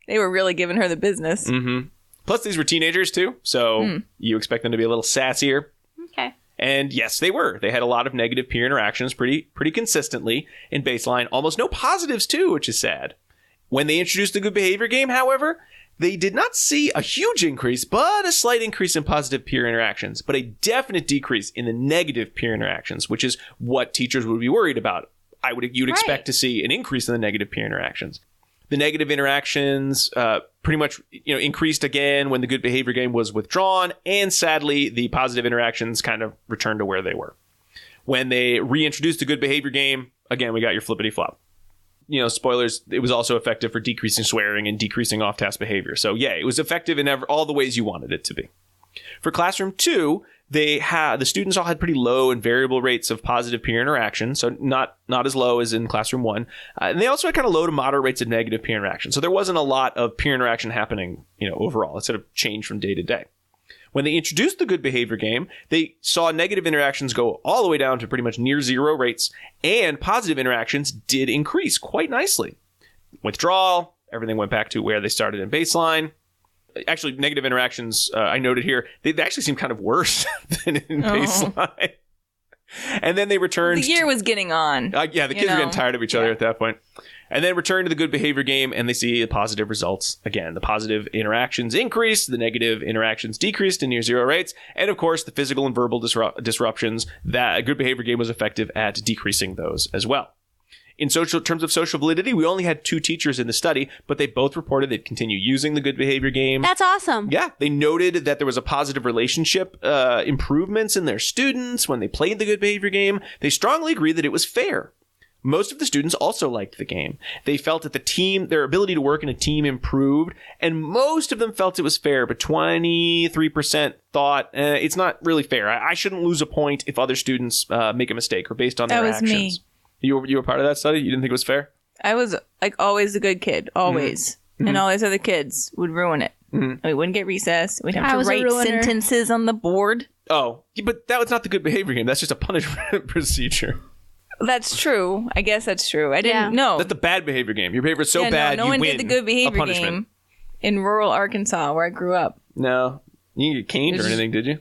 They were really giving her the business. Mm-hmm. Plus, these were teenagers, too, so you expect them to be a little sassier. Okay. And yes, they were. They had a lot of negative peer interactions pretty consistently in baseline. Almost no positives, too, which is sad. When they introduced the good behavior game, however, they did not see a huge increase, but a slight increase in positive peer interactions, but a definite decrease in the negative peer interactions, which is what teachers would be worried about. You'd expect to see an increase in the negative peer interactions. The negative interactions pretty much increased again when the good behavior game was withdrawn, and sadly, the positive interactions kind of returned to where they were. When they reintroduced the good behavior game, again, we got your flippity flop. Spoilers, it was also effective for decreasing swearing and decreasing off-task behavior. So yeah, it was effective in all the ways you wanted it to be. For Classroom 2, the students all had pretty low and variable rates of positive peer interaction, so not as low as in Classroom 1. And they also had kind of low to moderate rates of negative peer interaction. So there wasn't a lot of peer interaction happening, overall. It sort of changed from day to day. When they introduced the good behavior game, they saw negative interactions go all the way down to pretty much near zero rates, and positive interactions did increase quite nicely. Withdrawal, everything went back to where they started in baseline. Actually, negative interactions, I noted here, they actually seem kind of worse than in baseline. And then they returned. The year was getting on. The kids were getting tired of each other at that point. And then return to the good behavior game, and they see positive results. Again, the positive interactions increased, the negative interactions decreased to near zero rates, and of course, the physical and verbal disruptions, that a good behavior game was effective at decreasing those as well. In terms of social validity, we only had 2 teachers in the study, but they both reported they'd continue using the good behavior game. That's awesome. Yeah, they noted that there was a positive relationship improvements in their students when they played the good behavior game. They strongly agreed that it was fair. Most of the students also liked the game. They felt that their ability to work in a team improved, and most of them felt it was fair, but 23% thought it's not really fair. I shouldn't lose a point if other students make a mistake or based on their actions. That was me. You were part of that study? You didn't think it was fair? I was always the good kid, always. Mm-hmm. And all these other kids would ruin it. Mm-hmm. We wouldn't get recess. We'd have to write sentences on the board. Oh, but that was not the good behavior game. That's just a punishment procedure. That's true. I guess that's true. I didn't know. That's the bad behavior game. Your behavior is so bad, no you one win did the good behavior game in rural Arkansas where I grew up. No. You didn't get caned or anything, did you?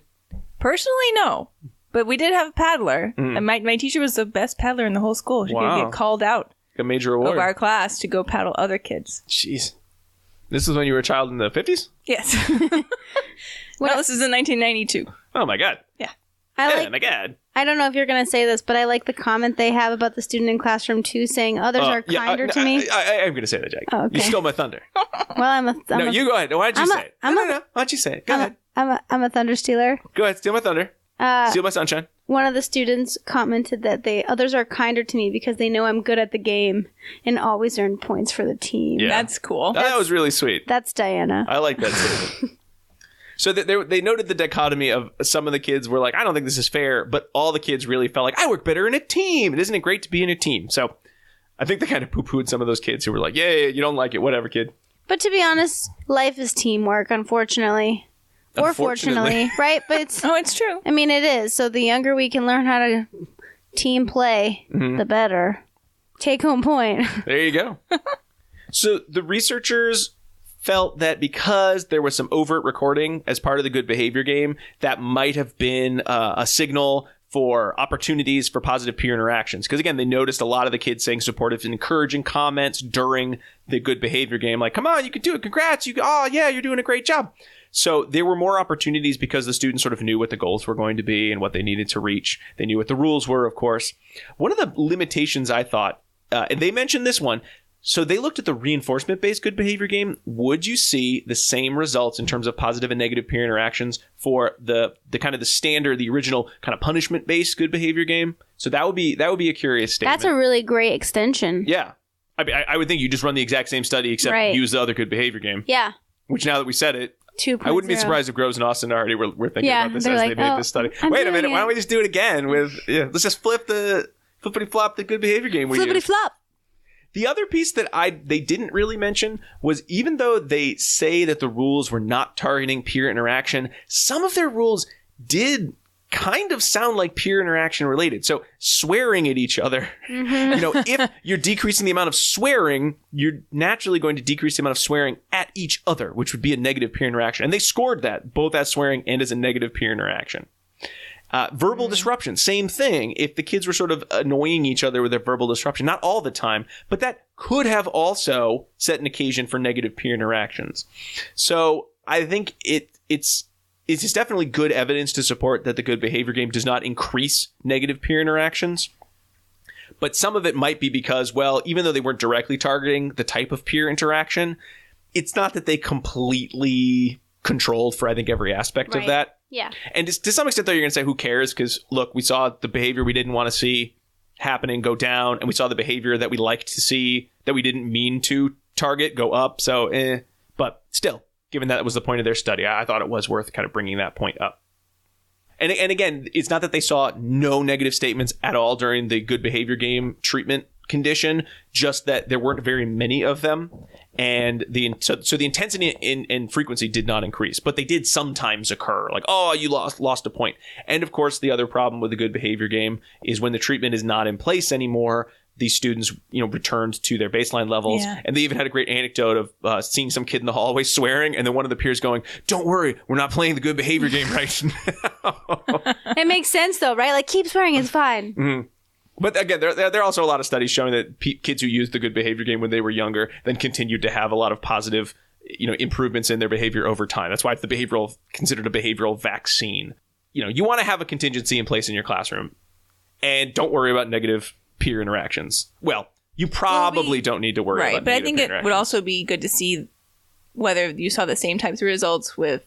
Personally, no. But we did have a paddler. And my teacher was the best paddler in the whole school. She could get called out a major award of our class to go paddle other kids. Jeez. This is when you were a child in the 50s? Yes. Well, this is in 1992. Oh, my God. Yeah. My God. I don't know if you're going to say this, but I like the comment they have about the student in Classroom 2 saying others are kinder to me. I'm going to say that, Jackie. Oh, okay. You stole my thunder. Well, you go ahead. Why don't you say it? No. Why don't you say it? Go ahead. I'm a thunder stealer. Go ahead. Steal my thunder. Steal my sunshine. One of the students commented that others are kinder to me because they know I'm good at the game and always earn points for the team. Yeah. That's cool. That was really sweet. That's Diana. I like that statement. So they noted the dichotomy of some of the kids were like, I don't think this is fair, but all the kids really felt like, I work better in a team. Isn't it great to be in a team? So I think they kind of poo-pooed some of those kids who were like, yeah, you don't like it, whatever, kid. But to be honest, life is teamwork, unfortunately. Or fortunately, right? But it's true. I mean, it is. So the younger we can learn how to team play, the better. Take home point. There you go. So the researchers felt that because there was some overt recording as part of the good behavior game, that might have been a signal for opportunities for positive peer interactions. Because again, they noticed a lot of the kids saying supportive and encouraging comments during the good behavior game. Like, come on, you can do it. Congrats. You're doing a great job. So there were more opportunities because the students sort of knew what the goals were going to be and what they needed to reach. They knew what the rules were, of course. One of the limitations I thought, and they mentioned this one, so they looked at the reinforcement-based good behavior game. Would you see the same results in terms of positive and negative peer interactions for the kind of the standard, the original kind of punishment-based good behavior game? So that would be a curious statement. That's a really great extension. Yeah. I would think you just run the exact same study except use the other good behavior game. Yeah. Which now that we said it, 2.0. I wouldn't be surprised if Groves and Austin already were thinking about this as they made this study. Wait a minute, why don't we just do it again let's just flippity-flop the good behavior game. Flippity-flop. The other piece that they didn't really mention was even though they say that the rules were not targeting peer interaction, some of their rules did kind of sound like peer interaction related. So swearing at each other, if you're decreasing the amount of swearing, you're naturally going to decrease the amount of swearing at each other, which would be a negative peer interaction. And they scored that both as swearing and as a negative peer interaction. Verbal disruption, same thing. If the kids were sort of annoying each other with their verbal disruption, not all the time, but that could have also set an occasion for negative peer interactions. So I think it's just definitely good evidence to support that the good behavior game does not increase negative peer interactions. But some of it might be because, well, even though they weren't directly targeting the type of peer interaction, it's not that they completely controlled for, I think, every aspect of that. Yeah. And to some extent, though, you're going to say, who cares? Because, look, we saw the behavior we didn't want to see happening go down, and we saw the behavior that we liked to see that we didn't mean to target go up. So, but still, given that was the point of their study, I thought it was worth kind of bringing that point up. And again, it's not that they saw no negative statements at all during the good behavior game treatment condition, just that there weren't very many of them. And so the intensity and frequency did not increase, but they did sometimes occur. Like, oh, you lost a point. And of course, the other problem with the good behavior game is when the treatment is not in place anymore, these students, returned to their baseline levels. Yeah. And they even had a great anecdote of seeing some kid in the hallway swearing, and then one of the peers going, "Don't worry, we're not playing the good behavior game right now." It makes sense, though, right? Like, keep swearing, it's fine. Mm-hmm. But again, there are also a lot of studies showing that kids who used the good behavior game when they were younger then continued to have a lot of positive, improvements in their behavior over time. That's why it's considered a behavioral vaccine. You want to have a contingency in place in your classroom, and don't worry about negative peer interactions. Well, you probably don't need to worry about negative peer interactions. But I think it would also be good to see whether you saw the same types of results with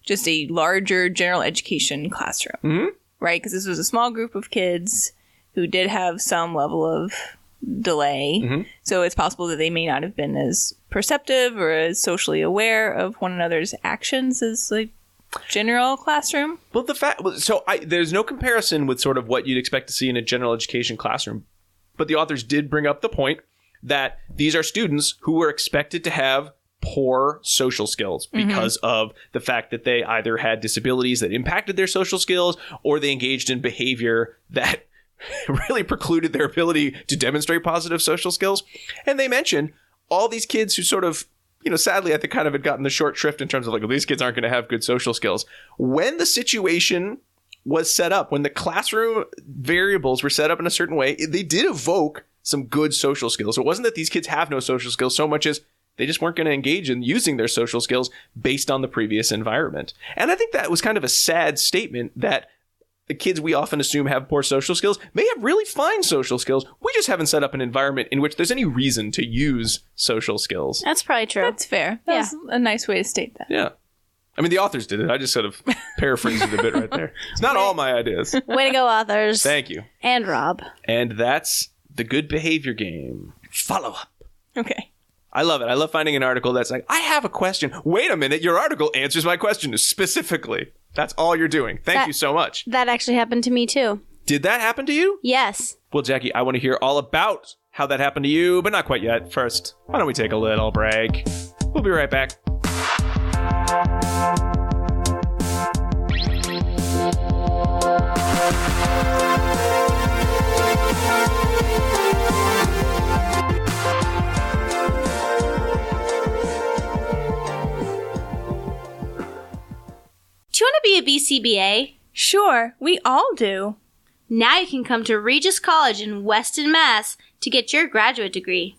just a larger general education classroom, mm-hmm. right? Because this was a small group of kids who did have some level of delay. Mm-hmm. So it's possible that they may not have been as perceptive or as socially aware of one another's actions as like general classroom. Well, there's no comparison with sort of what you'd expect to see in a general education classroom. But the authors did bring up the point that these are students who were expected to have poor social skills because mm-hmm. of the fact that they either had disabilities that impacted their social skills or they engaged in behavior that really precluded their ability to demonstrate positive social skills. And they mentioned all these kids who sort of, sadly, I think kind of had gotten the short shrift in terms of like, well, these kids aren't going to have good social skills. When the situation was set up, when the classroom variables were set up in a certain way, they did evoke some good social skills. It wasn't that these kids have no social skills so much as they just weren't going to engage in using their social skills based on the previous environment. And I think that was kind of a sad statement that the kids we often assume have poor social skills may have really fine social skills. We just haven't set up an environment in which there's any reason to use social skills. That's probably true. That's fair. That's a nice way to state that. Yeah. I mean, the authors did it. I just sort of paraphrased it a bit right there. It's not all my ideas. Way to go, authors. Thank you. And Rob. And that's the good behavior game. Follow up. Okay. I love it. I love finding an article that's like, I have a question. Wait a minute. Your article answers my question specifically. That's all you're doing. Thank you so much. That actually happened to me, too. Did that happen to you? Yes. Well, Jackie, I want to hear all about how that happened to you, but not quite yet. First, why don't we take a little break? We'll be right back. Do you want to be a BCBA? Sure, we all do. Now you can come to Regis College in Weston, Mass. to get your graduate degree.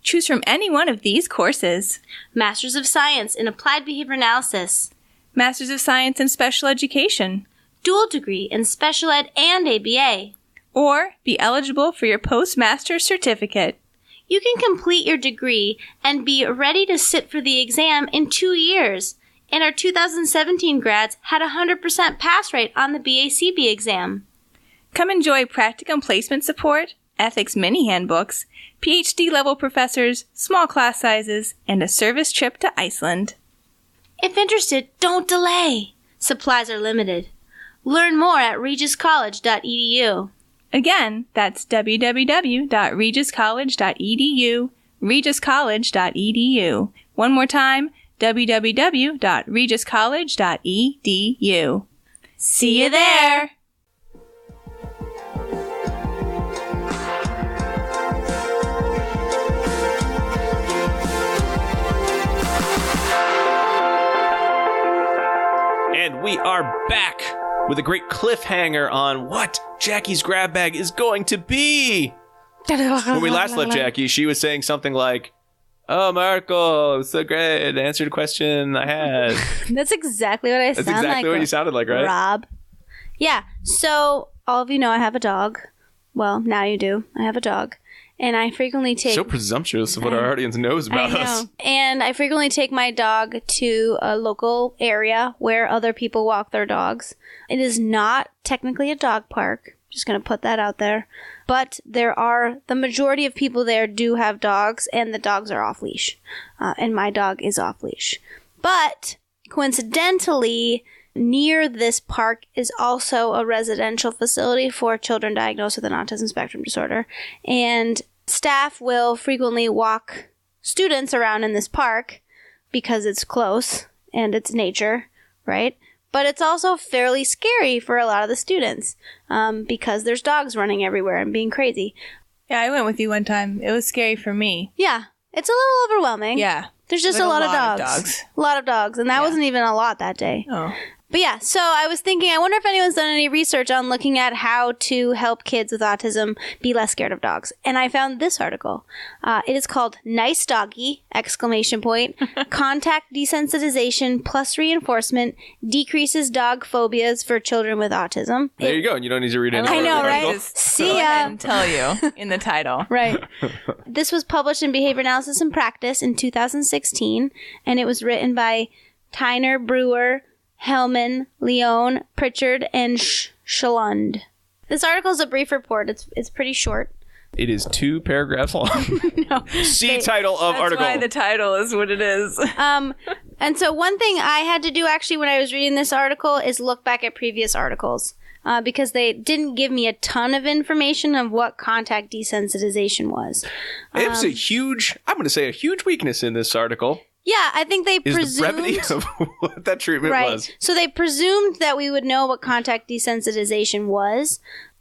Choose from any one of these courses. Masters of Science in Applied Behavior Analysis. Masters of Science in Special Education. Dual degree in Special Ed and ABA. Or be eligible for your postmaster's certificate. You can complete your degree and be ready to sit for the exam in 2 years. And our 2017 grads had a 100% pass rate on the BACB exam. Come enjoy practicum placement support, ethics mini handbooks, PhD-level professors, small class sizes, and a service trip to Iceland. If interested, don't delay. Supplies are limited. Learn more at regiscollege.edu. Again, that's www.regiscollege.edu, regiscollege.edu. One more time, www.regiscollege.edu. See you there! And we are back with a great cliffhanger on what Jackie's grab bag is going to be. When we last left Jackie, she was saying something like, "Oh, Marco, it was so great. Answered a question I had." That's exactly what I sound like. That's exactly what you sounded like, right? Rob. Yeah. So, all of you know I have a dog. Well, now you do. I have a dog. and I frequently take... So presumptuous of what our audience knows about us. And I frequently take my dog to a local area where other people walk their dogs. It is not technically a dog park. Just going to put that out there. But the majority of people there do have dogs, and the dogs are off leash. And my dog is off leash. But coincidentally, near this park is also a residential facility for children diagnosed with an autism spectrum disorder. And staff will frequently walk students around in this park because it's close and it's nature, right? But it's also fairly scary for a lot of the students because there's dogs running everywhere and being crazy. Yeah, I went with you one time. It was scary for me. Yeah, it's a little overwhelming. Yeah. There's just a lot of dogs. A lot of dogs. And that wasn't even a lot that day. Oh. But yeah, so I was thinking, I wonder if anyone's done any research on looking at how to help kids with autism be less scared of dogs. And I found this article. It is called Nice Doggy, ! Contact desensitization plus reinforcement decreases dog phobias for children with autism. There you go. And you don't need to read any more. I know, of the right? article. See Go ya. ahead and tell you in the title. Right. This was published in Behavior Analysis and Practice in 2016, and it was written by Tyner, Brewer, Hellman, Leone, Pritchard, and Shalund. This article is a brief report. It's pretty short. It is 2 paragraphs long. No. See title of That's article. why the title is what it is. And so one thing I had to do actually when I was reading this article is look back at previous articles because they didn't give me a ton of information of what contact desensitization was. It's a huge weakness in this article. Yeah, I think they Is presumed... the brevity of what that treatment was. So they presumed that we would know what contact desensitization was,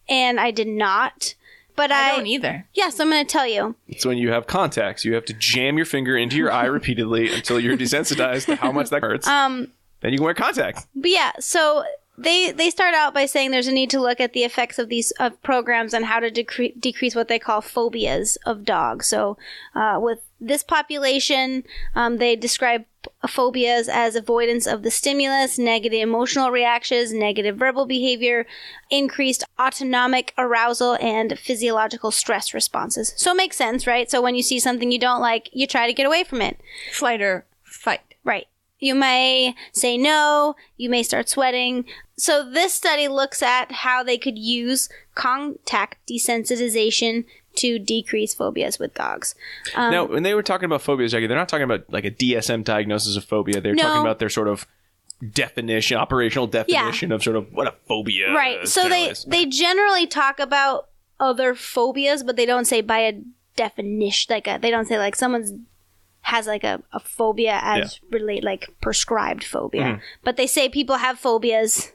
and I did not. But I don't either. Yes, I'm going to tell you. It's when you have contacts. You have to jam your finger into your eye repeatedly until you're desensitized to how much that hurts. Then you can wear contacts. But yeah, so they start out by saying there's a need to look at the effects of these programs on how to decrease what they call phobias of dogs. So with this population, they describe phobias as avoidance of the stimulus, negative emotional reactions, negative verbal behavior, increased autonomic arousal, and physiological stress responses. So it makes sense, right? So when you see something you don't like, you try to get away from it. Flight or fight. Right. You may say no, you may start sweating. So this study looks at how they could use contact desensitization to decrease phobias with dogs. Now, when they were talking about phobias, Jackie, they're not talking about like a DSM diagnosis of phobia. They're talking about their sort of definition, operational definition of sort of what a phobia right. So they generally talk about other phobias, but they don't say by a definition. They don't say like someone's has like a phobia as relate like prescribed phobia. Mm-hmm. But they say people have phobias.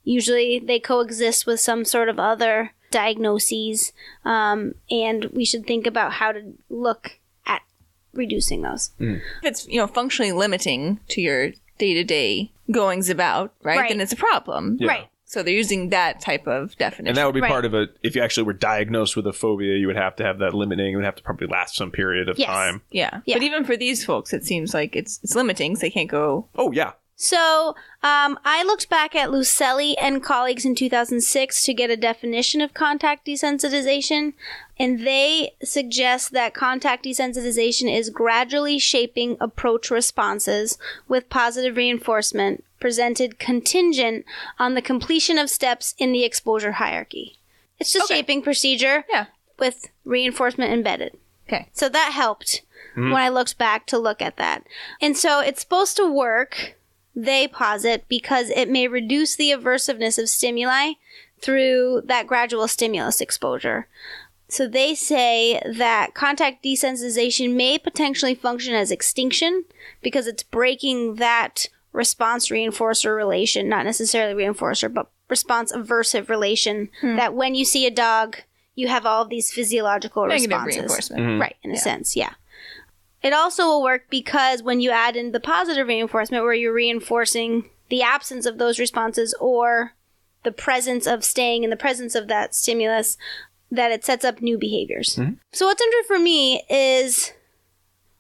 Usually they coexist with some sort of other diagnoses. And we should think about how to look at reducing those. If it's, functionally limiting to your day-to-day goings about, right? Then it's a problem. Yeah. Right. So they're using that type of definition. And that would be part of it. If you actually were diagnosed with a phobia, you would have to have that limiting. It would have to probably last some period of time. Yeah. But even for these folks, it seems like it's limiting, so they can't go... Oh, yeah. So I looked back at Lucelli and colleagues in 2006 to get a definition of contact desensitization, and they suggest that contact desensitization is gradually shaping approach responses with positive reinforcement presented contingent on the completion of steps in the exposure hierarchy. It's just shaping procedure with reinforcement embedded. Okay. So that helped when I looked back to look at that. And so it's supposed to work, they posit, because it may reduce the aversiveness of stimuli through that gradual stimulus exposure. So they say that contact desensitization may potentially function as extinction because it's breaking that response reinforcer relation, not necessarily reinforcer, but response aversive relation, that when you see a dog, you have all of these physiological negative responses. Reinforcement. Right, in a sense, yeah. It also will work because when you add in the positive reinforcement where you're reinforcing the absence of those responses or the presence of staying in the presence of that stimulus, that it sets up new behaviors. So what's interesting for me is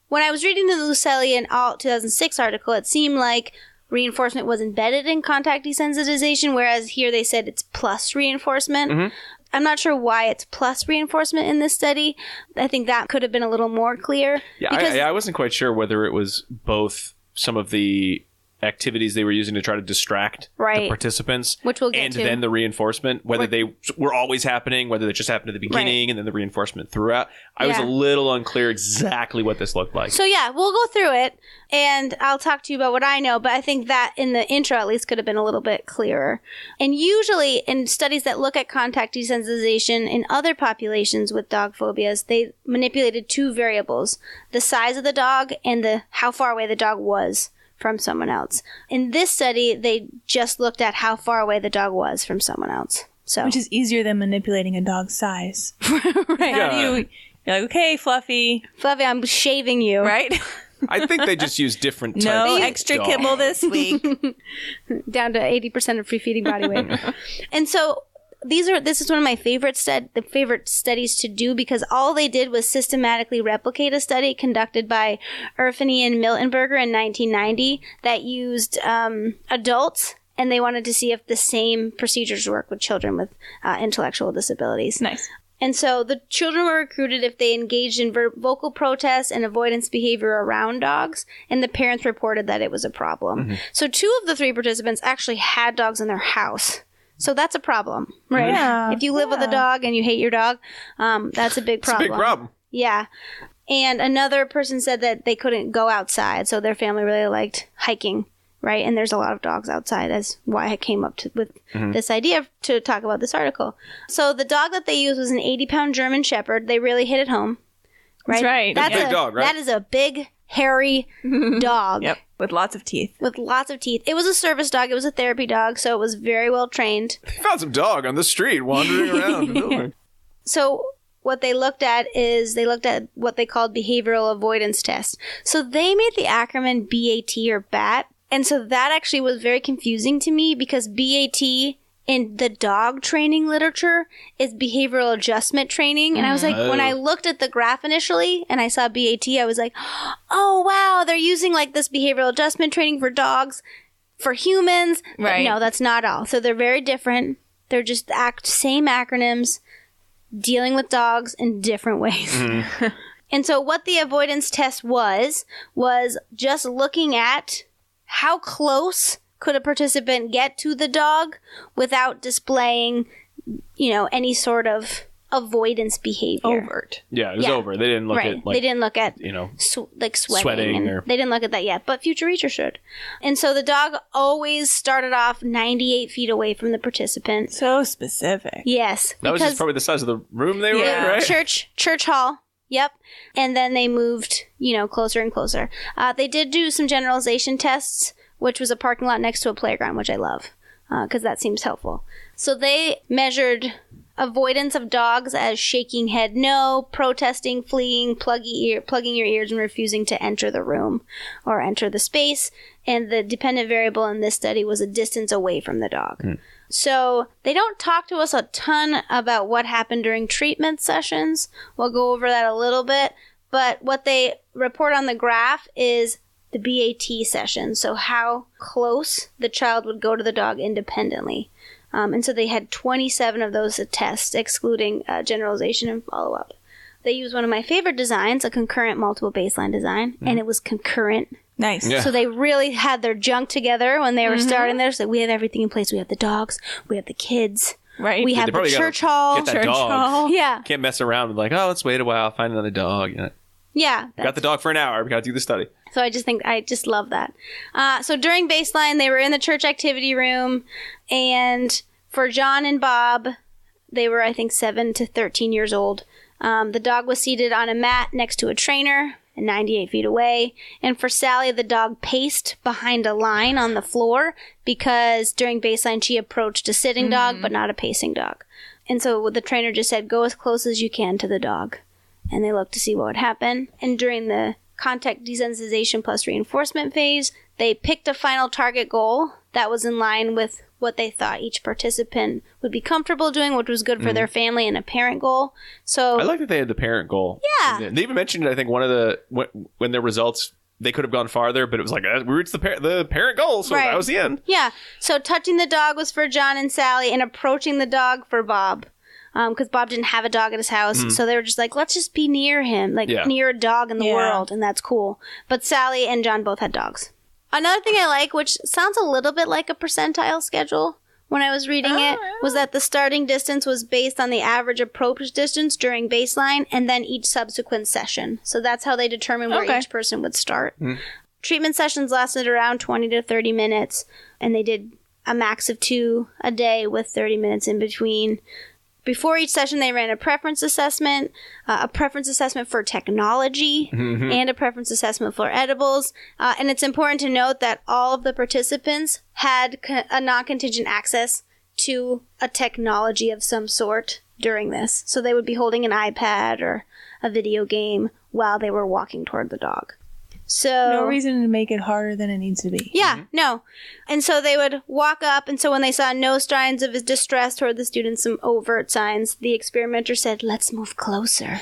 when I was reading the Lucelli and Alt 2006 article, it seemed like reinforcement was embedded in contact desensitization, whereas here they said it's plus reinforcement. I'm not sure why it's plus reinforcement in this study. I think that could have been a little more clear. Yeah, I wasn't quite sure whether it was both some of the activities they were using to try to distract the participants, which we'll get and to. then the reinforcement, whether they were always happening, whether they just happened at the beginning and then the reinforcement throughout. I was a little unclear exactly what this looked like. So yeah, we'll go through it and I'll talk to you about what I know, but I think that in the intro at least could have been a little bit clearer. And usually in studies that look at contact desensitization in other populations with dog phobias, they manipulated two variables: the size of the dog and the how far away the dog was from someone else. In this study, they just looked at how far away the dog was from someone else. So, which is easier than manipulating a dog's size. Right. Yeah. You're like, okay, Fluffy. Fluffy, I'm shaving you. Right? I think they just use different types No of extra dog. kibble this week. Down to 80% of free feeding body weight. And so this is one of my favorite studies to do, because all they did was systematically replicate a study conducted by Erfany and Miltenberger in 1990 that used adults, and they wanted to see if the same procedures work with children with intellectual disabilities. Nice. And so the children were recruited if they engaged in vocal protests and avoidance behavior around dogs, and the parents reported that it was a problem. Mm-hmm. So 2 of the 3 participants actually had dogs in their house. So that's a problem, right? Yeah, if you live with a dog and you hate your dog, that's a big problem. It's a big problem. Yeah. And another person said that they couldn't go outside, so their family really liked hiking, right? And there's a lot of dogs outside, as why I came up with this idea to talk about this article. So the dog that they used was an 80-pound German Shepherd. They really hit it home, right? That's right. That's a big dog, right? That is a big, hairy dog. Yep, with lots of teeth. With lots of teeth. It was a service dog. It was a therapy dog, so it was very well trained. They found some dog on the street wandering around the building. So what they looked at what they called behavioral avoidance tests. So they made the acronym BAT or BAT. And so that actually was very confusing to me, because BAT in the dog training literature is behavioral adjustment training. And I was like, when I looked at the graph initially and I saw BAT, I was like, oh, wow, they're using like this behavioral adjustment training for dogs, for humans. Right. But no, that's not all. So they're very different. They're just same acronyms, dealing with dogs in different ways. Mm-hmm. And so what the avoidance test was just looking at how close could a participant get to the dog without displaying, any sort of avoidance behavior. Overt. Yeah, it was over. They didn't look at, like, they didn't look at, sweating or... They didn't look at that yet, but future researchers should. And so the dog always started off 98 feet away from the participant. So specific. Yes. That was just probably the size of the room they were in, right? Church hall. Yep. And then they moved, closer and closer. They did do some generalization tests, which was a parking lot next to a playground, which I love, because that seems helpful. So they measured avoidance of dogs as shaking head no, protesting, fleeing, plugging your ears, and refusing to enter the room or enter the space. And the dependent variable in this study was a distance away from the dog. So they don't talk to us a ton about what happened during treatment sessions. We'll go over that a little bit. But what they report on the graph is the BAT session, so how close the child would go to the dog independently. And so they had 27 of those tests, excluding generalization and follow-up. They used one of my favorite designs, a concurrent multiple baseline design, and it was concurrent. Nice. Yeah. So they really had their junk together when they were starting there. So we have everything in place. We have the dogs. We have the kids. Right. We have the church hall. Get that dog. hall. Yeah. Can't mess around with let's wait a while, find another dog. Yeah. Got the dog for an hour. We got to do the study. So I just love that. So during baseline, they were in the church activity room, and for John and Bob, they were, I think, 7 to 13 years old. The dog was seated on a mat next to a trainer, 98 feet away. And for Sally, the dog paced behind a line on the floor because during baseline, she approached a sitting dog, but not a pacing dog. And so the trainer just said, go as close as you can to the dog. And they looked to see what would happen. And during the contact desensitization plus reinforcement phase, they picked a final target goal that was in line with what they thought each participant would be comfortable doing, which was good for their family, and a parent goal. So I like that they had the parent goal. Yeah. They even mentioned it, I think, when their results, they could have gone farther, but it was like, we reached the parent goal, so that was the end. Yeah. So touching the dog was for John and Sally, and approaching the dog for Bob. because Bob didn't have a dog at his house. So they were just like, let's just be near him, near a dog in the world, and that's cool. But Sally and John both had dogs. Another thing I like, which sounds a little bit like a percentile schedule when I was reading it, was that the starting distance was based on the average approach distance during baseline and then each subsequent session. So that's how they determined where each person would start. Treatment sessions lasted around 20 to 30 minutes, and they did a max of 2 a day with 30 minutes in between. Before each session, they ran a preference assessment for technology, and a preference assessment for edibles. And it's important to note that all of the participants had a non-contingent access to a technology of some sort during this. So they would be holding an iPad or a video game while they were walking toward the dog. So no reason to make it harder than it needs to be. Yeah, no. And so they would walk up, and so when they saw no signs of his distress toward the students, some overt signs, the experimenter said, let's move closer.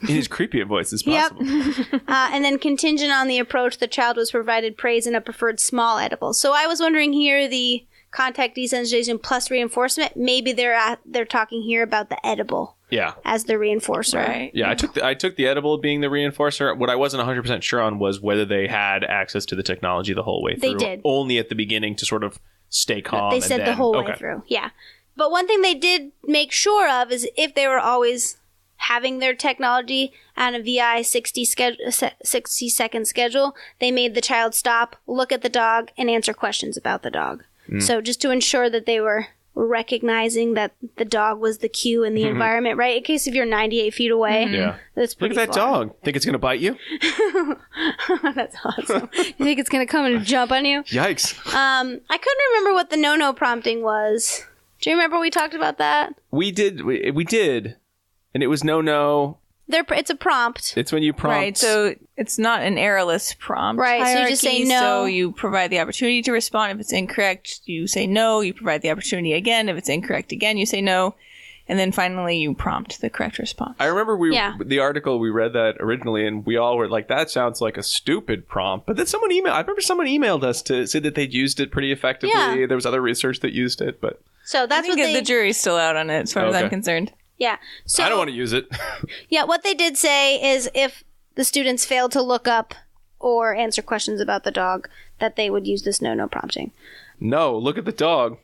In as creepy a voice as possible. Yep. And then contingent on the approach, the child was provided praise and a preferred small edible. So I was wondering here, the contact desensitization plus reinforcement, maybe they're talking here about the edible. Yeah. As the reinforcer. Right. Yeah, I took the edible being the reinforcer. What I wasn't 100% sure on was whether they had access to the technology the whole way through. They did. Only at the beginning to sort of stay calm. They said the whole way through. Yeah. But one thing they did make sure of is if they were always having their technology on a VI 60-second schedule, they made the child stop, look at the dog, and answer questions about the dog. So just to ensure that they were recognizing that the dog was the cue in the environment, right? In case if you're 98 feet away. Yeah. That's Look pretty at that far. dog. Think it's going to bite you? That's awesome. You think it's going to come and jump on you? Yikes. I couldn't remember what the no-no prompting was. Do you remember we talked about that? We did. And it was no. It's a prompt. It's when you prompt. Right, so it's not an errorless prompt. Right, so you just say no. So you provide the opportunity to respond. If it's incorrect, you say no. You provide the opportunity again. If it's incorrect again, you say no. And then finally you prompt the correct response. I remember the article, we read that originally, and we all were like, that sounds like a stupid prompt. But then someone emailed us to say that they'd used it pretty effectively. Yeah. There was other research that used it, but... So that's what the jury's still out on it as far as I'm concerned. Yeah. So I don't want to use it. Yeah, what they did say is if the students failed to look up or answer questions about the dog, that they would use this no prompting. No, look at the dog.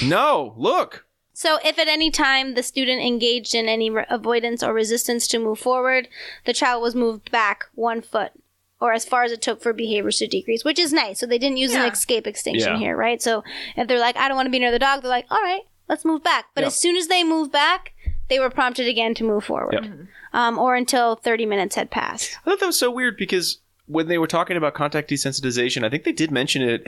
No, look. So if at any time the student engaged in any avoidance or resistance to move forward, the child was moved back 1 foot or as far as it took for behaviors to decrease, which is nice. So they didn't use an escape extinction here, right? So if they're like, I don't want to be near the dog, they're like, all right, let's move back. But as soon as they move back, they were prompted again to move forward, or until 30 minutes had passed. I thought that was so weird because when they were talking about contact desensitization, I think they did mention it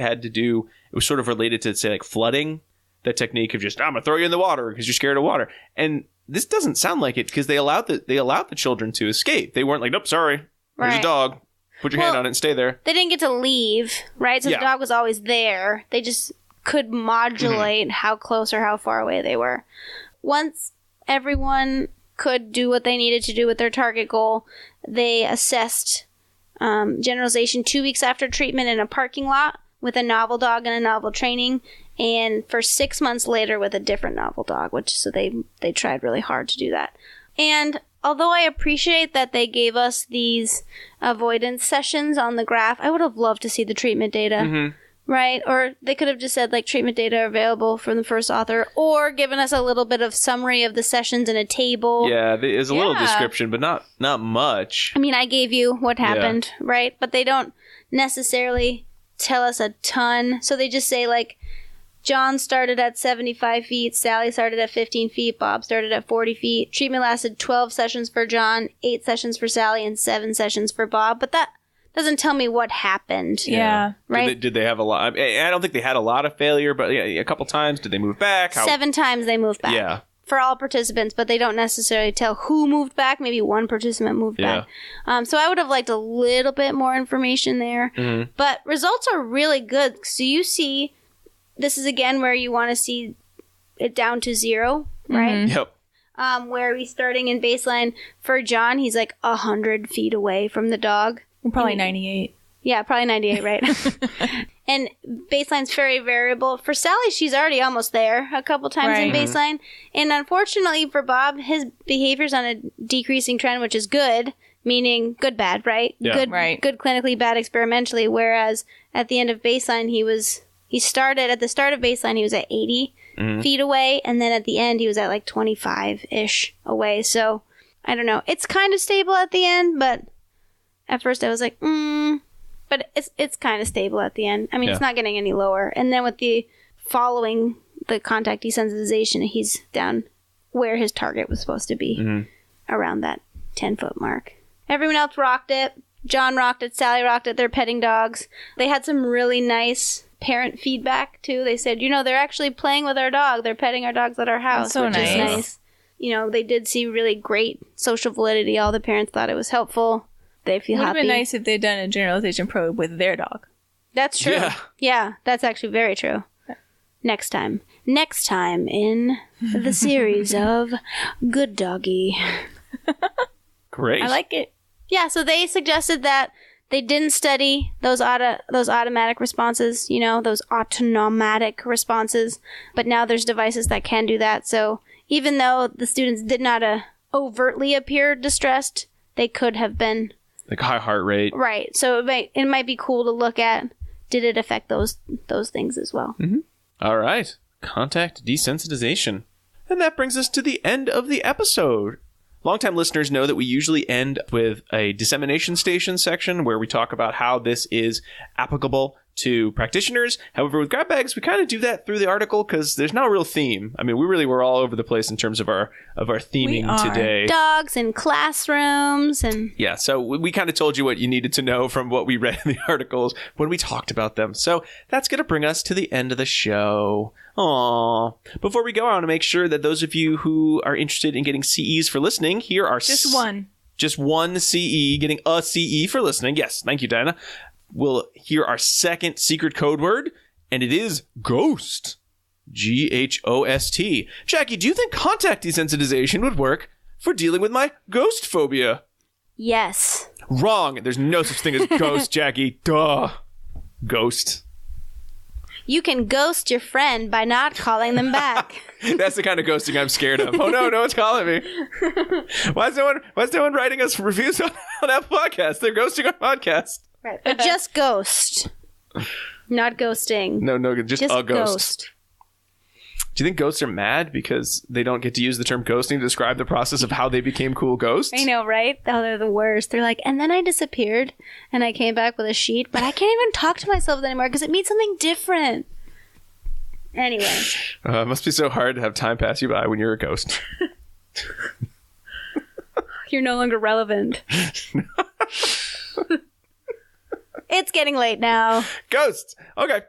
was sort of related to, say, like flooding, that technique of just, I'm going to throw you in the water because you're scared of water. And this doesn't sound like it because they allowed the children to escape. They weren't like, nope, sorry, there's a dog. Put your hand on it and stay there. They didn't get to leave, right? So the dog was always there. They just could modulate how close or how far away they were. Once everyone could do what they needed to do with their target goal, they assessed generalization 2 weeks after treatment in a parking lot with a novel dog and a novel training, and for 6 months later with a different novel dog, so they tried really hard to do that. And although I appreciate that they gave us these avoidance sessions on the graph, I would have loved to see the treatment data. Right? Or they could have just said, like, treatment data available from the first author, or given us a little bit of summary of the sessions in a table. Yeah, there's a little description, but not much. I mean, I gave you what happened, right? But they don't necessarily tell us a ton. So they just say, like, John started at 75 feet, Sally started at 15 feet, Bob started at 40 feet. Treatment lasted 12 sessions for John, 8 sessions for Sally, and 7 sessions for Bob. But that doesn't tell me what happened. Yeah. Right? Did they have a lot? I don't think they had a lot of failure, but a couple times. Did they move back? 7 times they moved back. Yeah. For all participants, but they don't necessarily tell who moved back. Maybe one participant moved back. So I would have liked a little bit more information there. But results are really good. So you see, this is again where you want to see it down to 0, right? Yep. Where he's starting in baseline. For John, he's like 100 feet away from the dog. Probably 98. Yeah, probably 98, right? And baseline's very variable. For Sally, she's already almost there a couple times in baseline. And unfortunately for Bob, his behavior's on a decreasing trend, which is good, meaning good, bad, right? Yeah. Good clinically, bad experimentally. Whereas at the end of baseline, at the start of baseline, he was at 80 feet away. And then at the end, he was at like 25-ish away. So I don't know. It's kind of stable at the end, but at first I was like, but it's kind of stable at the end. I mean, it's not getting any lower. And then with the following the contact desensitization, he's down where his target was supposed to be, around that 10-foot mark. Everyone else rocked it. John rocked it. Sally rocked it. They're petting dogs. They had some really nice parent feedback too. They said, they're actually playing with our dog. They're petting our dogs at our house, so which is nice. They did see really great social validity. All the parents thought it was helpful. They feel happy. It would have been nice if they'd done a generalization probe with their dog. That's true. Yeah, that's actually very true. Next time in the series of Good Doggy. Great. I like it. Yeah, so they suggested that they didn't study those automatic responses, those autonomic responses, but now there's devices that can do that. So even though the students did not overtly appear distressed, they could have been like high heart rate. Right. So it might be cool to look at, did it affect those things as well? All right. Contact desensitization. And that brings us to the end of the episode. Longtime listeners know that we usually end with a dissemination station section where we talk about how this is applicable to practitioners. However, with grab bags, we kind of do that through the article because there's no real theme. I mean, we really were all over the place in terms of our theming today. Dogs and classrooms and yeah. So we kind of told you what you needed to know from what we read in the articles when we talked about them. So that's going to bring us to the end of the show. Aww. Before we go, I want to make sure that those of you who are interested in getting CEs for listening, here are just one CE, getting a CE for listening. Yes, thank you, Diana. We'll hear our second secret code word, and it is ghost. GHOST. Jackie, do you think contact desensitization would work for dealing with my ghost phobia? Yes. Wrong. There's no such thing as ghost, Jackie. Duh. Ghost. You can ghost your friend by not calling them back. That's the kind of ghosting I'm scared of. Oh no one's calling me. Why is no one writing us reviews on Apple Podcasts? They're ghosting our podcast. Right. But just ghost. Not ghosting. No, just a ghost. Do you think ghosts are mad because they don't get to use the term ghosting to describe the process of how they became cool ghosts? I know, right? Oh, they're the worst. They're like, and then I disappeared and I came back with a sheet, but I can't even talk to myself anymore because it means something different. Anyway. It must be so hard to have time pass you by when you're a ghost. You're no longer relevant. It's getting late now. Ghosts. Okay.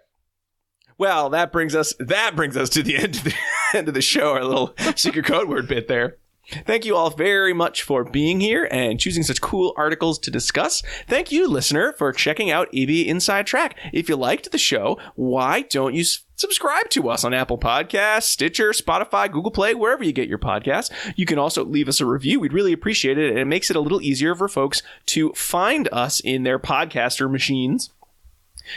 Well, that brings us to the end of the show, our little secret code word bit there. Thank you all very much for being here and choosing such cool articles to discuss. Thank you, listener, for checking out ABA Inside Track. If you liked the show, why don't you subscribe to us on Apple Podcasts, Stitcher, Spotify, Google Play, wherever you get your podcasts. You can also leave us a review. We'd really appreciate it, and it makes it a little easier for folks to find us in their podcaster machines.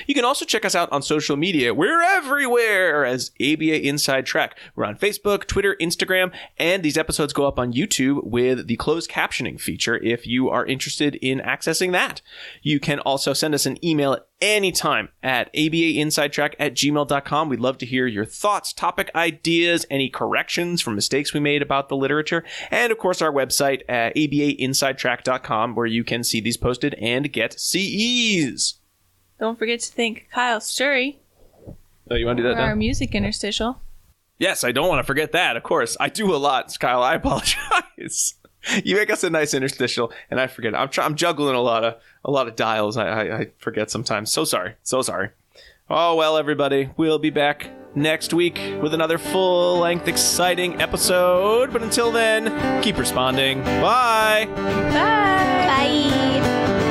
You can also check us out on social media. We're everywhere as ABA Inside Track. We're on Facebook, Twitter, Instagram, and these episodes go up on YouTube with the closed captioning feature if you are interested in accessing that. You can also send us an email at any time at abainsidetrack@gmail.com. We'd love to hear your thoughts, topic ideas, any corrections from mistakes we made about the literature, and of course our website at abainsidetrack.com where you can see these posted and get CEs. Don't forget to thank Kyle Sturry Oh, you want to do that for now? our music interstitial. Yes, I don't want to forget that, of course. I do a lot, Kyle. I apologize. You make us a nice interstitial, and I forget. I'm juggling a lot of dials. I forget sometimes. So sorry. Oh, well, everybody. We'll be back next week with another full-length, exciting episode. But until then, keep responding. Bye. Bye. Bye.